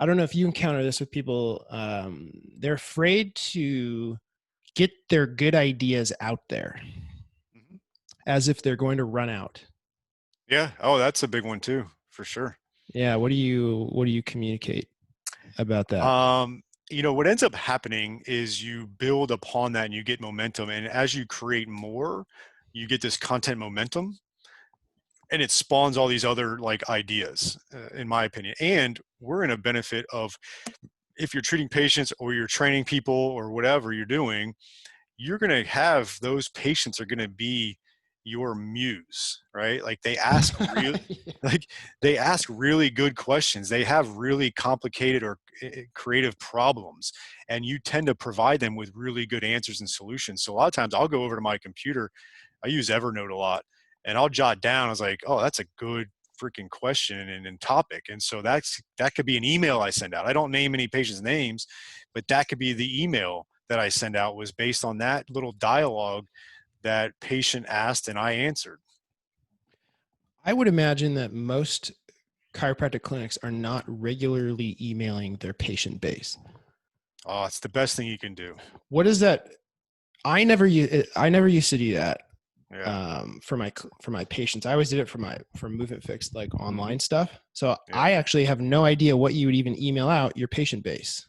I don't know if you encounter this with people, they're afraid to get their good ideas out there, mm-hmm. as if they're going to run out. Yeah. Oh, that's a big one too, for sure. Yeah. What do you communicate about that? What ends up happening is you build upon that and you get momentum. And as you create more, you get this content momentum, and it spawns all these other like ideas, in my opinion. And we're in a benefit of, if you're treating patients or you're training people or whatever you're doing, you're going to have those patients are going to be your muse, right? Like they ask really, like they ask really good questions. They have really complicated or creative problems, and you tend to provide them with really good answers and solutions. So a lot of times I'll go over to my computer. I use Evernote a lot, and I'll jot down. I was like, oh, that's a good freaking question and topic. And so that could be an email I send out. I don't name any patients' names, but that could be the email that I send out was based on that little dialogue that patient asked and I answered. I would imagine that most chiropractic clinics are not regularly emailing their patient base. Oh, it's the best thing you can do. What is that? I never used to do that. Yeah. For my patients. I always did it for Movement Fix, like online stuff. So Yeah. I actually have no idea what you would even email out your patient base.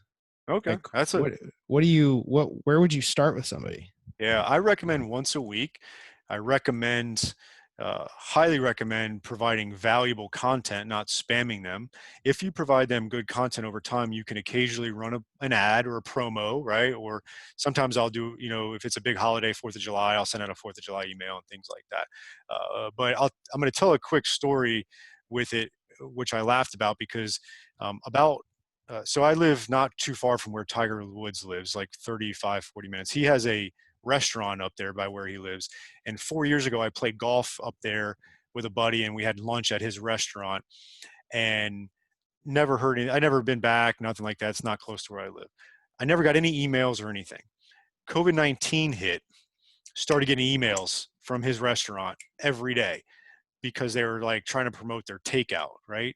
Okay. Like, where would you start with somebody? Yeah, I recommend once a week. I recommend, highly recommend providing valuable content, not spamming them. If you provide them good content over time, you can occasionally run an ad or a promo, right? Or sometimes I'll do, if it's a big holiday, 4th of July, I'll send out a 4th of July email and things like that. But I'm going to tell a quick story with it, which I laughed about because so I live not too far from where Tiger Woods lives, like 35, 40 minutes. He has a restaurant up there by where he lives. And 4 years ago, I played golf up there with a buddy, and we had lunch at his restaurant. And I never been back, nothing like that. It's not close to where I live. I never got any emails or anything. COVID-19 hit, started getting emails from his restaurant every day because they were like trying to promote their takeout, right?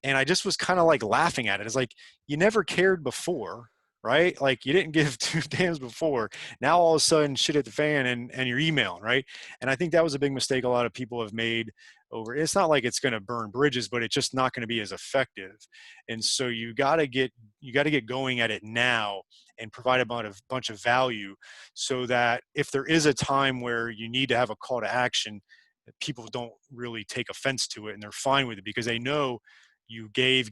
And I just was kind of like laughing at it. It's like, you never cared before, right? Like you didn't give two damns before. Now all of a sudden shit hit the fan and you're emailing, right? And I think that was a big mistake a lot of people have made over. It's not like it's going to burn bridges, but it's just not going to be as effective. And so you got to get going at it now and provide a bunch of value so that if there is a time where you need to have a call to action, people don't really take offense to it and they're fine with it because they know you gave,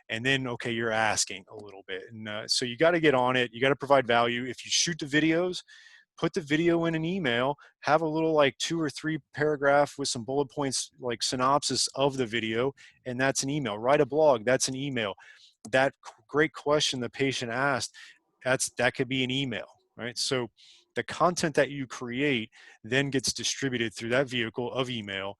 and then, okay, you're asking a little bit. And so you got to get on it. You got to provide value. If you shoot the videos, put the video in an email, have a little like 2 or 3 paragraph with some bullet points, like synopsis of the video. And that's an email. Write a blog. That's an email. That great question the patient asked, that could be an email, right? So the content that you create then gets distributed through that vehicle of email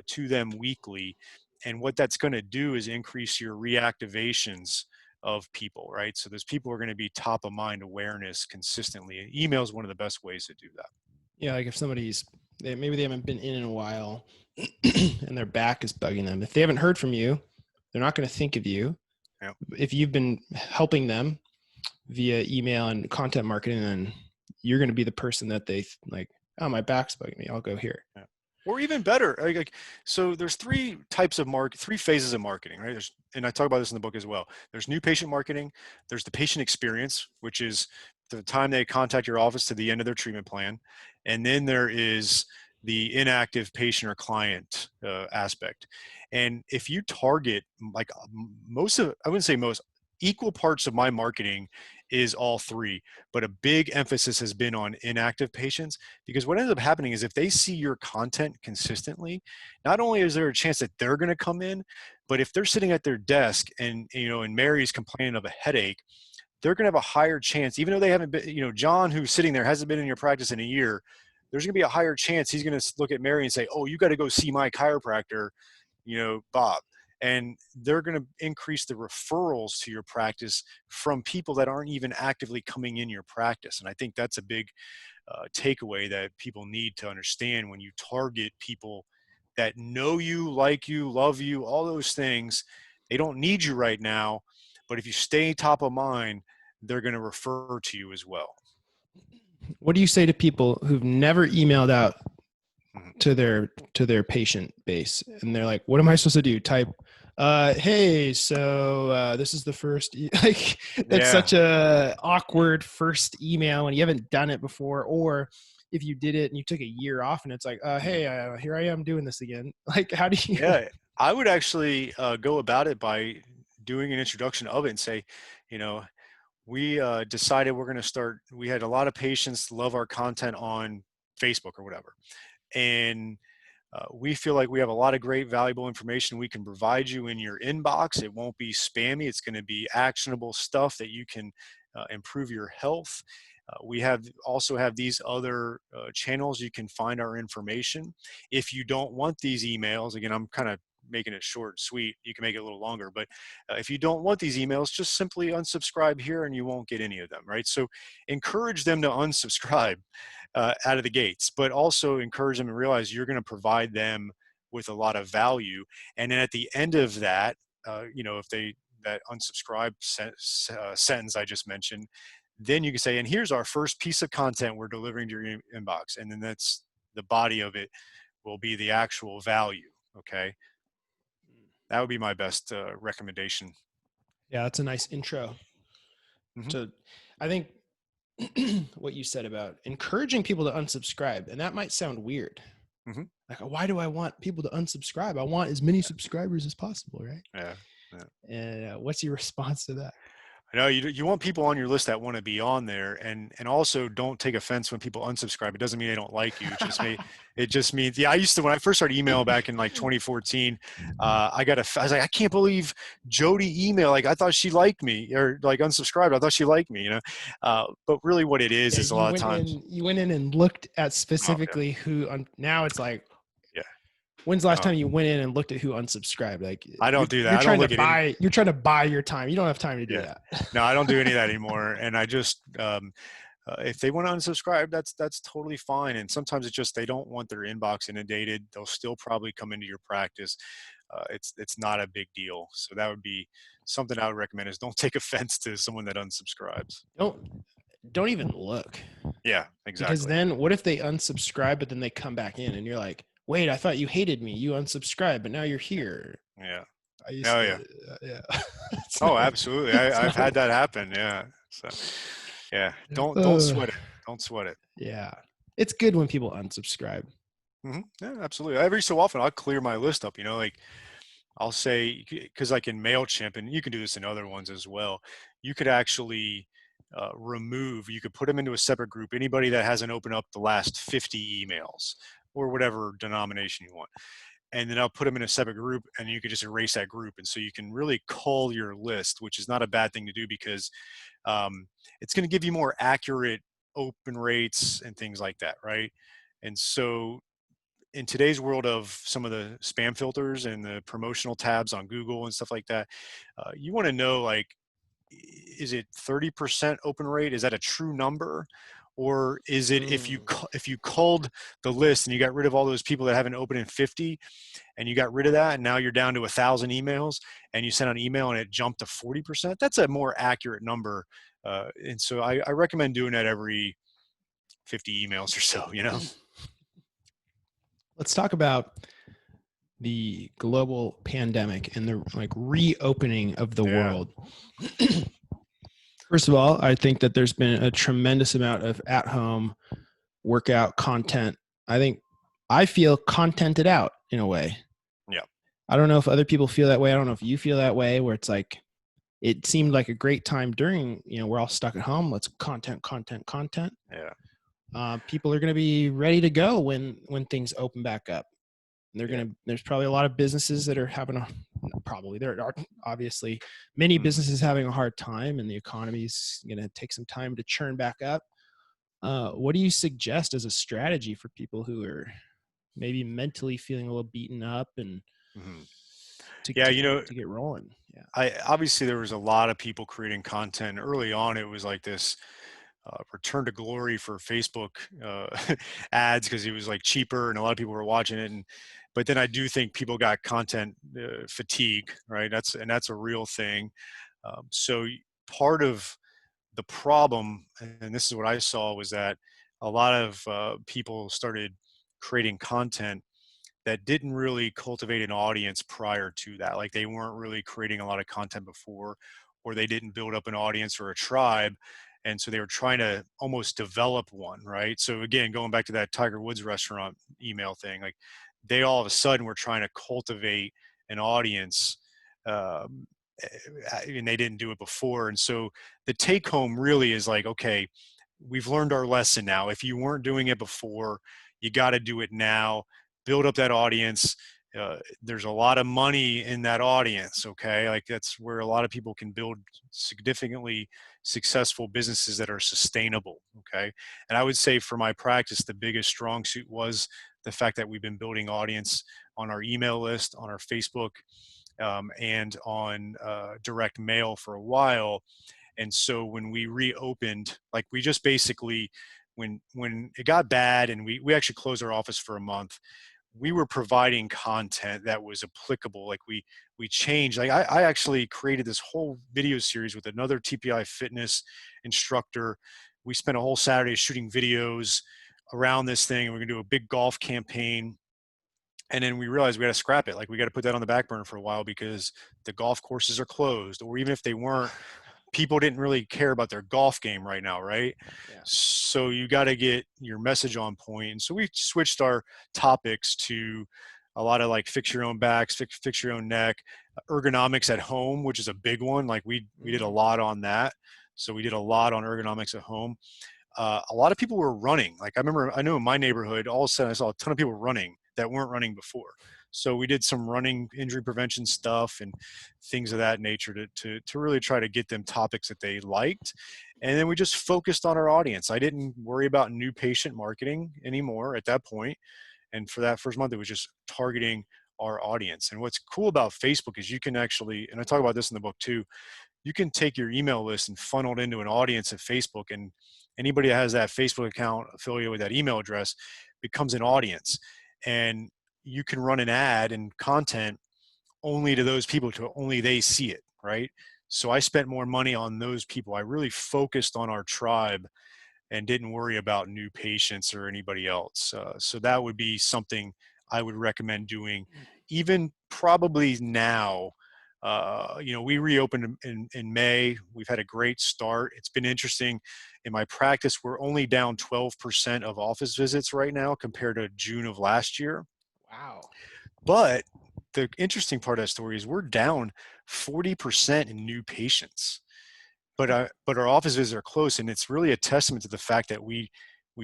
to them weekly. And what that's going to do is increase your reactivations of people, right? So those people are going to be top of mind awareness consistently. And email is one of the best ways to do that. Yeah, like if maybe they haven't been in a while and their back is bugging them. If they haven't heard from you, they're not going to think of you. Yep. If you've been helping them via email and content marketing, then you're going to be the person that they like, oh, my back's bugging me, I'll go here. Yeah. Or even better, so there's three phases of marketing, right? And I talk about this in the book as well. There's new patient marketing. There's the patient experience, which is the time they contact your office to the end of their treatment plan. And then there is the inactive patient or client aspect. And if you target like I wouldn't say most, equal parts of my marketing is all three, but a big emphasis has been on inactive patients because what ends up happening is if they see your content consistently, not only is there a chance that they're going to come in, but if they're sitting at their desk and Mary's complaining of a headache, they're going to have a higher chance, even though they haven't been, John, who's sitting there, hasn't been in your practice in a year, there's going to be a higher chance he's going to look at Mary and say, oh, you got to go see my chiropractor, Bob. And they're going to increase the referrals to your practice from people that aren't even actively coming in your practice. And I think that's a big takeaway that people need to understand when you target people that know you, like you, love you, all those things. They don't need you right now, but if you stay top of mind, they're going to refer to you as well. What do you say to people who've never emailed out to their patient base and they're like, what am I supposed to do? Type, hey, so this is the first that's such a awkward first email when you haven't done it before, or if you did it and you took a year off and it's like, hey, here I am doing this again. Like, how do you? Yeah, I would actually go about it by doing an introduction of it and say, we decided we're going to start. We had a lot of patients love our content on Facebook or whatever, and we feel like we have a lot of great, valuable information we can provide you in your inbox. It won't be spammy. It's going to be actionable stuff that you can improve your health. We also have these other channels you can find our information. If you don't want these emails, again, I'm kind of making it short and sweet. You can make it a little longer, but if you don't want these emails, just simply unsubscribe here and you won't get any of them, right? So encourage them to unsubscribe out of the gates, but also encourage them to realize you're going to provide them with a lot of value. And then at the end of that, if they, that unsubscribe sentence I just mentioned, then you can say, and here's our first piece of content we're delivering to your inbox. And then that's the body of it will be the actual value. Okay. That would be my best recommendation. Yeah, that's a nice intro. Mm-hmm. So I think what you said about encouraging people to unsubscribe, and that might sound weird. Mm-hmm. Like, why do I want people to unsubscribe? I want as many subscribers as possible, right? Yeah. And what's your response to that? I know you want people on your list that want to be on there, and also don't take offense when people unsubscribe. It doesn't mean they don't like you. It just means, yeah. I used to, when I first started email back in like 2014, I was like, I can't believe Jody emailed. Like I thought she liked me, or like unsubscribed. I thought she liked me, but really what it is a lot of times. You went in and looked at Oh, specifically who. Now it's like, yeah. when's the last time you went in and looked at who unsubscribed? Like I don't do that. You're I trying don't look to at buy. any. You're trying to buy your time. You don't have time to do that. No, I don't do any of that anymore. And I just, if they want to unsubscribe, that's totally fine. And sometimes it's just they don't want their inbox inundated. They'll still probably come into your practice. It's not a big deal. So that would be something I would recommend, is don't take offense to someone that unsubscribes. Don't even look. Yeah, exactly. Because then what if they unsubscribe, but then they come back in and you're like, wait, I thought you hated me. You unsubscribed, but now you're here. Yeah. Yeah. Oh, absolutely. I've had that happen. Yeah. So yeah, don't sweat it. Don't sweat it. Yeah. It's good when people unsubscribe. Mm-hmm. Yeah, absolutely. Every so often I'll clear my list up, like I'll say, because like in MailChimp, and you can do this in other ones as well, you could actually you could put them into a separate group. Anybody that hasn't opened up the last 50 emails or whatever denomination you want. And then I'll put them in a separate group, and you could just erase that group. And so you can really cull your list, which is not a bad thing to do, because it's going to give you more accurate open rates and things like that, right? And so in today's world of some of the spam filters and the promotional tabs on Google and stuff like that, you want to know, like, is it 30% open rate? Is that a true number? Or is it if you culled the list and you got rid of all those people that haven't opened in 50, and you got rid of that, and now you're down to 1,000 emails, and you sent an email and it jumped to 40%? That's a more accurate number. And so I recommend doing that every 50 emails or so, Let's talk about the global pandemic and the reopening of the world. First of all, I think that there's been a tremendous amount of at-home workout content. I feel contented out in a way. Yeah. I don't know if other people feel that way. I don't know if you feel that way, where it's like, it seemed like a great time during, we're all stuck at home. Let's content. Yeah. People are going to be ready to go when things open back up. There's probably a lot of businesses that are there are obviously many businesses having a hard time, and the economy's going to take some time to churn back up. What do you suggest as a strategy for people who are maybe mentally feeling a little beaten up and to get rolling? Yeah. Obviously there was a lot of people creating content early on. It was like this return to glory for Facebook ads, because it was like cheaper and a lot of people were watching it. But then I do think people got content fatigue, right? That's a real thing. So part of the problem, and this is what I saw, was that a lot of people started creating content that didn't really cultivate an audience prior to that. Like they weren't really creating a lot of content before, or they didn't build up an audience or a tribe. And so they were trying to almost develop one, right? So again, going back to that Tiger Woods restaurant email thing, like they all of a sudden were trying to cultivate an audience and they didn't do it before. And so the take home really is like, okay, we've learned our lesson now. If you weren't doing it before, you got to do it now. Build up that audience. There's a lot of money in that audience. Okay. Like that's where a lot of people can build significantly successful businesses that are sustainable. Okay. And I would say for my practice, the biggest strong suit was the fact that we've been building audience on our email list, on our Facebook, and on direct mail for a while. And so when we reopened, like we just basically, when it got bad and we actually closed our office for a month, we were providing content that was applicable. Like we changed, like I actually created this whole video series with another TPI fitness instructor. We spent a whole Saturday shooting videos around this thing, and we're gonna do a big golf campaign. And then we realized we got to scrap it. Like we got to put that on the back burner for a while because the golf courses are closed, or even if they weren't, people didn't really care about their golf game right now, right? Yeah. So you got to get your message on point. And so we switched our topics to a lot of like fix your own backs, fix your own neck, ergonomics at home, which is a big one. Like we did a lot on that. So we did a lot on ergonomics at home. A lot of people were running. Like I know in my neighborhood, all of a sudden I saw a ton of people running that weren't running before. So we did some running injury prevention stuff and things of that nature to really try to get them topics that they liked. And then we just focused on our audience. I didn't worry about new patient marketing anymore at that point. And for that first month, it was just targeting our audience. And what's cool about Facebook is you can actually, and I talk about this in the book too, you can take your email list and funnel it into an audience at Facebook, and anybody that has that Facebook account affiliated with that email address becomes an audience. And you can run an ad and content only to those people, to only they see it, right? So I spent more money on those people. I really focused on our tribe and didn't worry about new patients or anybody else. So that would be something I would recommend doing, even probably now. We reopened in May. We've had a great start. It's been interesting. In my practice, we're only down 12% of office visits right now compared to June of last year. Wow. But the interesting part of that story is we're down 40% in new patients. But our office visits are close, and it's really a testament to the fact that we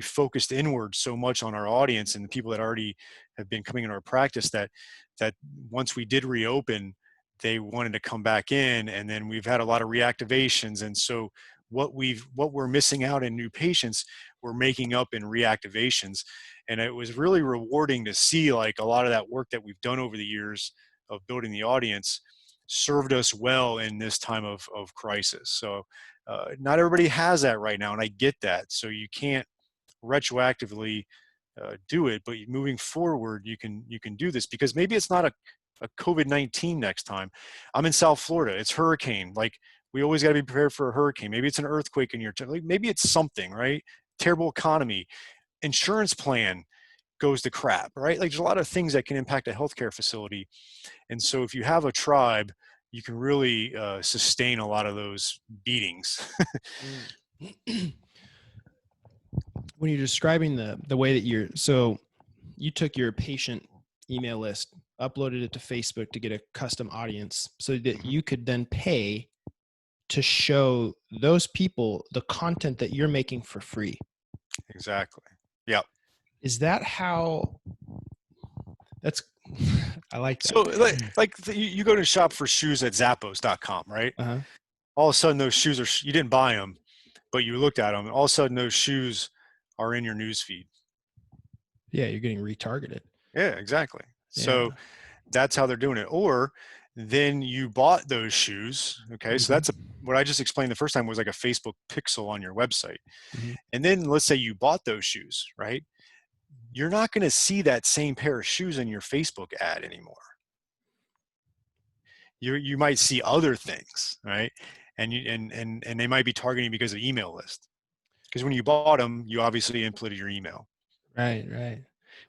focused inward so much on our audience and the people that already have been coming in our practice that once we did reopen, they wanted to come back in. And then we've had a lot of reactivations, and so what we're missing out in new patients, we're making up in reactivations. And it was really rewarding to see like a lot of that work that we've done over the years of building the audience served us well in this time of crisis. So not everybody has that right now, and I get that. So you can't retroactively do it, but moving forward, you can do this, because maybe it's not a COVID-19 next time. I'm in South Florida. It's hurricane. Like we always got to be prepared for a hurricane. Maybe it's an earthquake in your town. Like maybe it's something, right? Terrible economy. Insurance plan goes to crap, right? Like there's a lot of things that can impact a healthcare facility. And so if you have a tribe, you can really sustain a lot of those beatings. When you're describing the way that you took your patient email list, uploaded it to Facebook to get a custom audience so that you could then pay to show those people the content that you're making for free. Exactly. Yep. Is that how that's, I like that. So you go to shop for shoes at Zappos.com, right? Uh-huh. All of a sudden those shoes you didn't buy them, but you looked at them, and all of a sudden those shoes are in your news feed. Yeah. You're getting retargeted. Yeah, exactly. Yeah. So that's how they're doing it. Or then you bought those shoes. Okay. So that's what I just explained the first time was like a Facebook pixel on your website. Mm-hmm. And then let's say you bought those shoes, right? You're not going to see that same pair of shoes in your Facebook ad anymore. You might see other things, right? And they might be targeting because of email list. Because when you bought them, you obviously inputted your email. Right.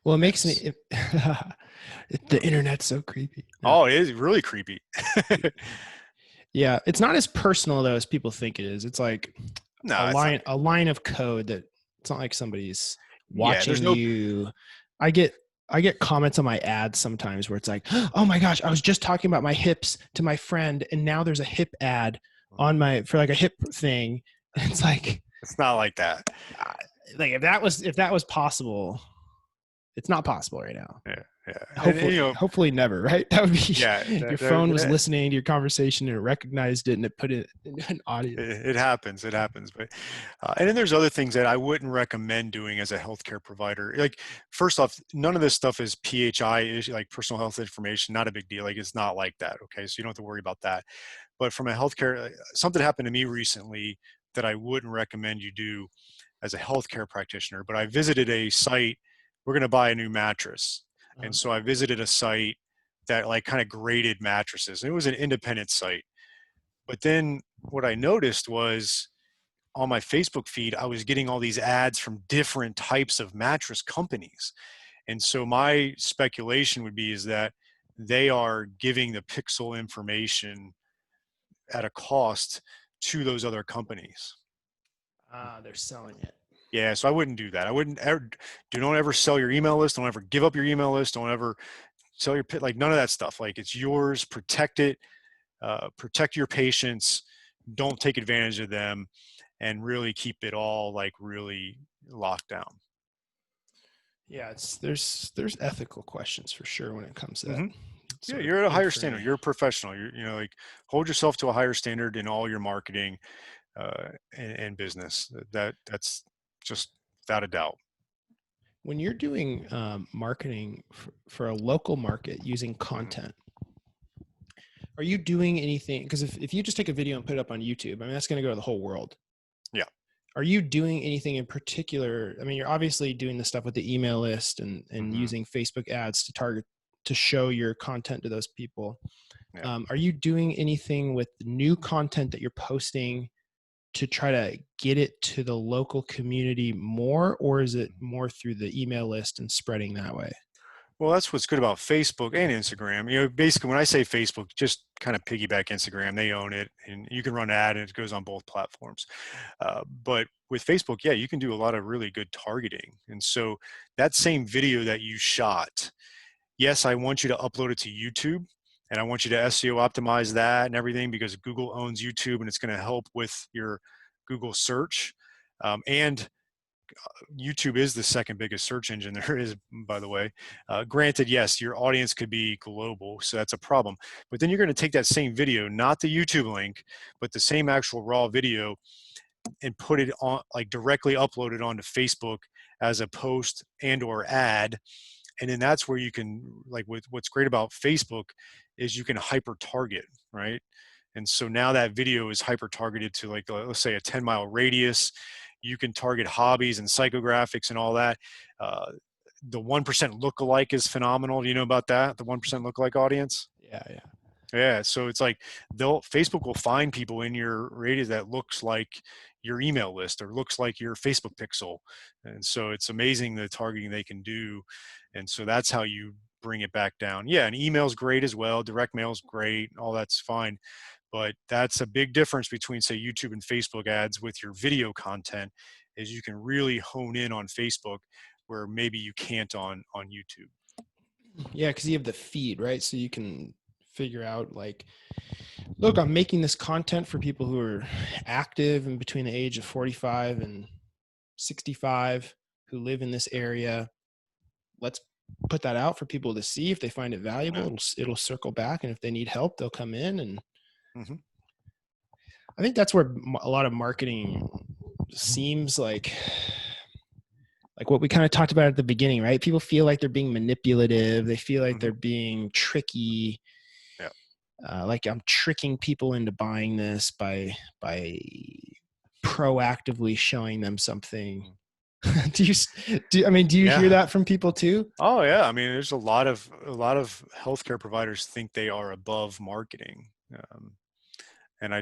Well, it makes me, the internet's so creepy. No. Oh, it is really creepy. Yeah. It's not as personal though as people think it is. It's like a line of code that it's not like somebody's watching you. I get I get comments on my ads sometimes where it's like, oh my gosh, I was just talking about my hips to my friend, and now there's a hip ad on for like a hip thing. And it's like, It's not like that. like if that was possible, it's not possible right now. Yeah. Yeah. Hopefully never, right? That would be, yeah, your phone was listening to your conversation and it recognized it and it put it into an audience. It happens. It happens. But, and then there's other things that I wouldn't recommend doing as a healthcare provider. Like, first off, none of this stuff is PHI, like personal health information, not a big deal. Like, it's not like that. Okay. So you don't have to worry about that. But from a healthcare, something happened to me recently that I wouldn't recommend you do as a healthcare practitioner. But I visited a site. We're going to buy a new mattress. And so I visited a site that like kind of graded mattresses. And it was an independent site. But then what I noticed was on my Facebook feed, I was getting all these ads from different types of mattress companies. And so my speculation would be is that they are giving the pixel information at a cost to those other companies. They're selling it. Yeah, so I wouldn't do that. I wouldn't ever, don't ever sell your email list. Don't ever give up your email list. Don't ever sell your like none of that stuff. Like, it's yours, protect it, protect your patients, don't take advantage of them, and really keep it all like really locked down. Yeah, there's ethical questions for sure when it comes to that. Mm-hmm. Yeah, you're at a higher standard. You're a professional. Like, hold yourself to a higher standard in all your marketing and business. That's just without a doubt. When you're doing marketing for a local market using content, are you doing anything? Because if you just take a video and put it up on YouTube, I mean, that's going to go to the whole world. Yeah. Are you doing anything in particular? I mean, you're obviously doing the stuff with the email list and using Facebook ads to show your content to those people. Yeah. Are you doing anything with new content that you're posting to try to get it to the local community more, or is it more through the email list and spreading that way? Well, that's what's good about Facebook and Instagram. Basically, when I say Facebook, just kind of piggyback Instagram. They own it, and you can run an ad, and it goes on both platforms. But with Facebook, yeah, you can do a lot of really good targeting. And so that same video that you shot, yes, I want you to upload it to YouTube, and I want you to SEO optimize that and everything, because Google owns YouTube, and it's going to help with your Google search. And YouTube is the second biggest search engine there is, by the way. Granted, yes, your audience could be global, so that's a problem. But then you're going to take that same video, not the YouTube link, but the same actual raw video, and put it on, like directly upload it onto Facebook as a post and or ad. And then that's where you can, like, what's great about Facebook is you can hyper target, right? And so now that video is hyper targeted to, like, let's say a 10-mile radius. You can target hobbies and psychographics and all that. The 1% lookalike is phenomenal. Do you know about that? The 1% lookalike audience? Yeah. Yeah. So it's like Facebook will find people in your radius that looks like your email list or looks like your Facebook pixel. And so it's amazing the targeting they can do. And so that's how you bring it back down. Yeah. And email's great as well. Direct mail's great. All that's fine. But that's a big difference between, say, YouTube and Facebook ads with your video content, is you can really hone in on Facebook where maybe you can't on YouTube. Yeah, because you have the feed, right? So you can figure out, like, look, I'm making this content for people who are active and between the age of 45 and 65 who live in this area. Let's put that out for people to see. If they find it valuable, it'll circle back. And if they need help, they'll come in. And I think that's where a lot of marketing seems like what we kind of talked about at the beginning, right? People feel like they're being manipulative. They feel like they're being tricky. Yeah. Like, I'm tricking people into buying this by proactively showing them something. Do you hear that from people too? Oh yeah. I mean, there's a lot of healthcare providers think they are above marketing. And I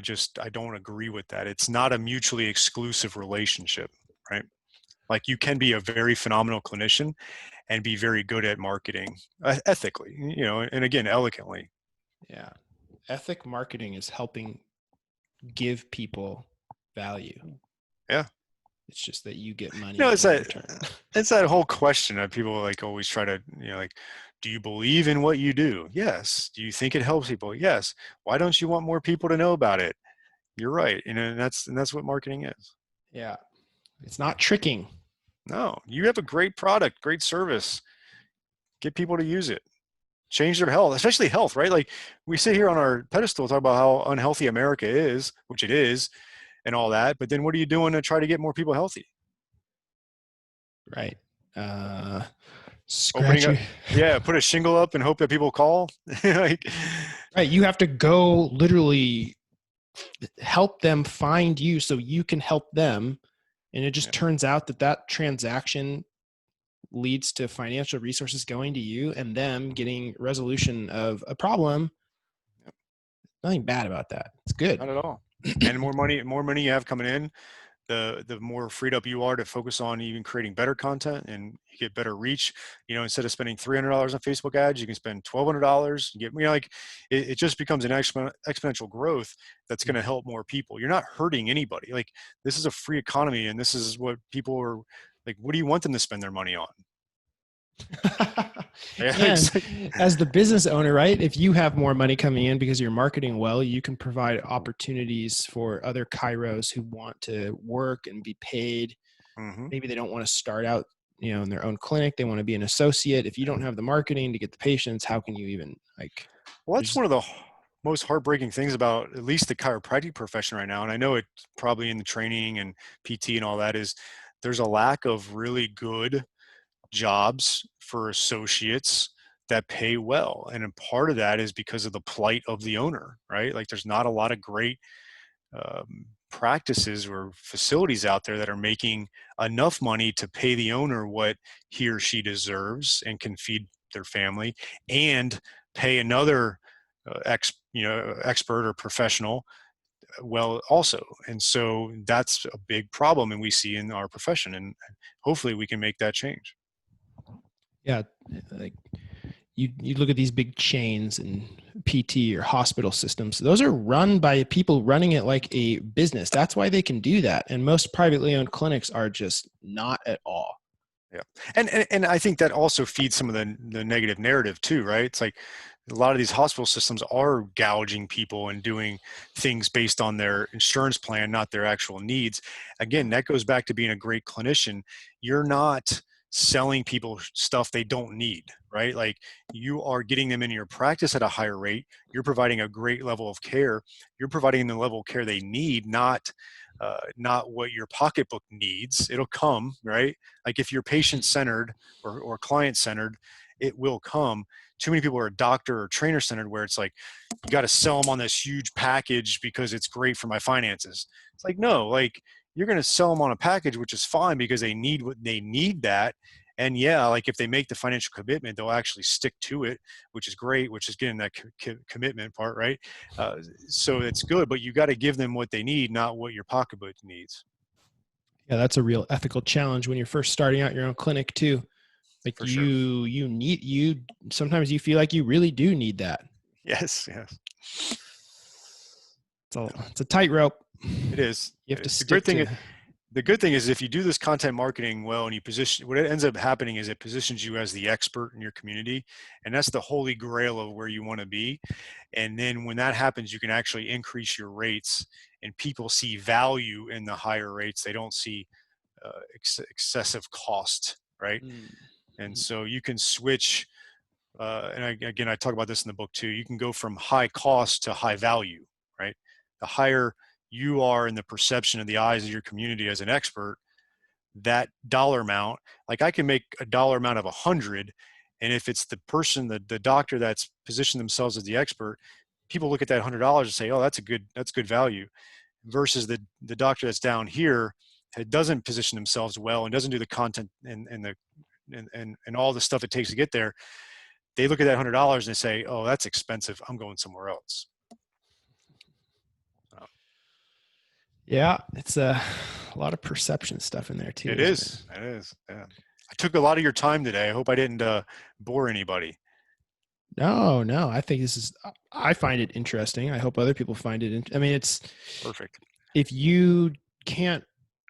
don't agree with that. It's not a mutually exclusive relationship, right? Like, you can be a very phenomenal clinician and be very good at marketing ethically, and again, elegantly. Yeah. Ethic marketing is helping give people value. Yeah. It's just that you get You know, money in return. it's that whole question that people like always try to, like, do you believe in what you do? Yes. Do you think it helps people? Yes. Why don't you want more people to know about it? You're right. And that's what marketing is. Yeah. It's not tricking. No, you have a great product, great service. Get people to use it. Change their health, especially health, right? Like we sit here on our pedestal, talk about how unhealthy America is, which it is, and all that. But then what are you doing to try to get more people healthy? Right. Opening Scratch up, you. yeah, put a shingle up and hope that people call. Like, Right. You have to go literally help them find you so you can help them. And it just yeah, turns out that that transaction leads to financial resources going to you and them getting resolution of a problem. Nothing bad about that. It's good. not at all. And more money you have coming in, the more freed up you are to focus on even creating better content, and you get better reach. Instead of spending $300 on Facebook ads, you can spend $1,200. Get, like it just becomes an exponential growth that's going to help more people. You're not hurting anybody. Like, this is a free economy, and this is what people are like. What do you want them to spend their money on? And as the business owner, right, if you have more money coming in because you're marketing well, you can provide opportunities for other chiros who want to work and be paid. Mm-hmm. Maybe they don't want to start out, in their own clinic. They want to be an associate. If you don't have the marketing to get the patients, how can you even Well, that's one of the most heartbreaking things about at least the chiropractic profession right now. And I know it's probably in the training and PT and all that, is there's a lack of really good jobs for associates that pay well. And a part of that is because of the plight of the owner, right? Like, there's not a lot of great practices or facilities out there that are making enough money to pay the owner what he or she deserves and can feed their family, and pay another expert or professional well also. And so that's a big problem, and we see in our profession, and hopefully we can make that change. yeah, like you look at these big chains and PT or hospital systems, those are run by people running it like a business. That's why they can do that. And most privately owned clinics are just not at all. Yeah. And I think that also feeds some of the negative narrative too, right? It's like a lot of these hospital systems are gouging people and doing things based on their insurance plan, not their actual needs. Again, that goes back to being a great clinician. You're not selling people stuff they don't need, right? Like, you are getting them into your practice at a higher rate. You're providing a great level of care. You're providing the level of care they need, not what your pocketbook needs. It'll come, right? Like, if you're patient centered or client centered, it will come. Too many people are doctor or trainer centered, where it's like, you got to sell them on this huge package because it's great for my finances. It's like, no, like, you're going to sell them on a package, which is fine because they need that. And yeah, like, if they make the financial commitment, they'll actually stick to it, which is great, which is getting that commitment part, right? So it's good, but you got to give them what they need, not what your pocketbook needs. Yeah, that's a real ethical challenge when you're first starting out your own clinic too. Like, For sure. sometimes you feel like you really do need that. Yes. It's a tightrope. It is. You have to The good stick thing to. is, if you do this content marketing well, and you position, what ends up happening is it positions you as the expert in your community, and that's the holy grail of where you want to be. And then when that happens, you can actually increase your rates, and people see value in the higher rates. They don't see excessive cost, right? And so you can switch. Again, I talk about this in the book too. You can go from high cost to high value, right? The higher you are in the perception of the eyes of your community as an expert, that dollar amount, like, I can make a dollar amount of 100. And if it's the person, the doctor that's positioned themselves as the expert, people look at that $100 and say, oh, that's good value, versus the doctor that's down here that doesn't position themselves well and doesn't do the content and all the stuff it takes to get there. They look at that $100 and they say, oh, that's expensive, I'm going somewhere else. Yeah, it's a lot of perception stuff in there too. It Isn't is. It is. Yeah. I took a lot of your time today. I hope I didn't bore anybody. No. I find it interesting. I hope other people find it. I mean, it's Perfect. if you can't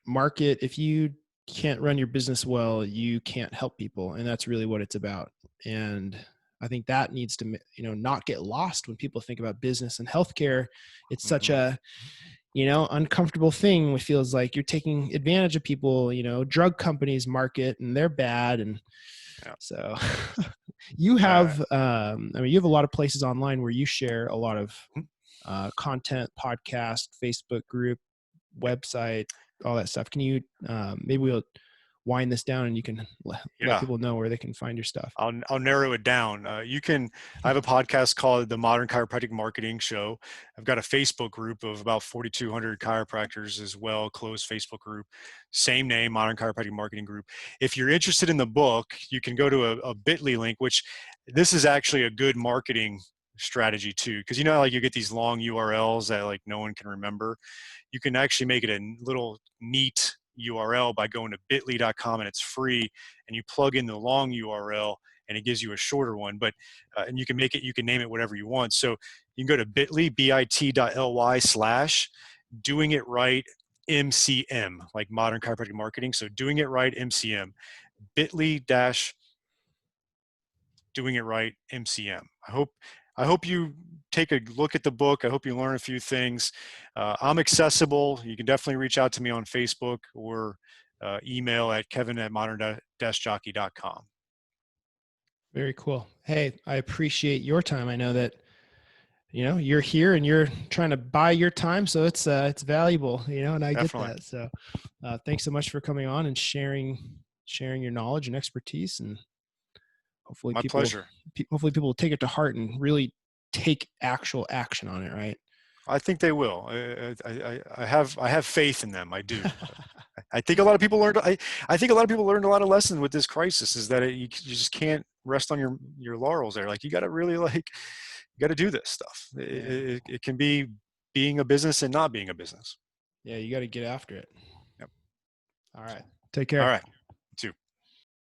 market, if you can't run your business well, you can't help people. And that's really what it's about. And I think that needs to, not get lost when people think about business and healthcare. It's such Mm-hmm. a, uncomfortable thing. It feels like you're taking advantage of people, drug companies market and they're bad. And Yeah. so you have, you have a lot of places online where you share a lot of content, podcast, Facebook group, website, all that stuff. Can you, maybe we'll wind this down and you can let Yeah. people know where they can find your stuff. I'll narrow it down. I have a podcast called the Modern Chiropractic Marketing Show. I've got a Facebook group of about 4,200 chiropractors as well, closed Facebook group, same name, Modern Chiropractic Marketing Group. If you're interested in the book, you can go to a bit.ly link, which this is actually a good marketing strategy too. Because like you get these long URLs that like no one can remember. You can actually make it a little neat URL by going to bit.ly.com, and it's free, and you plug in the long URL and it gives you a shorter one, but and you can name it whatever you want. So you can go to bit.ly, bit.ly/doing it right MCM, like Modern Chiropractic Marketing. So doing it right MCM, bit.ly doing it right MCM. I hope you take a look at the book. I hope you learn a few things. I'm accessible. You can definitely reach out to me on Facebook or email at kevin@modern-jockey.com. Very cool. Hey, I appreciate your time. I know that, you're here and you're trying to buy your time. So it's valuable, and I get Definitely. that. So thanks so much for coming on and sharing your knowledge and expertise. And hopefully My pleasure. people will take it to heart and really take actual action on it. Right. I think they will. I have faith in them. I do. I think a lot of people learned. I think a lot of people learned a lot of lessons with this crisis. Is that you just can't rest on your laurels there. Like you got to really you got to do this stuff. It can be being a business and not being a business. Yeah, you got to get after it. Yep. All right. Take care. All right. You too.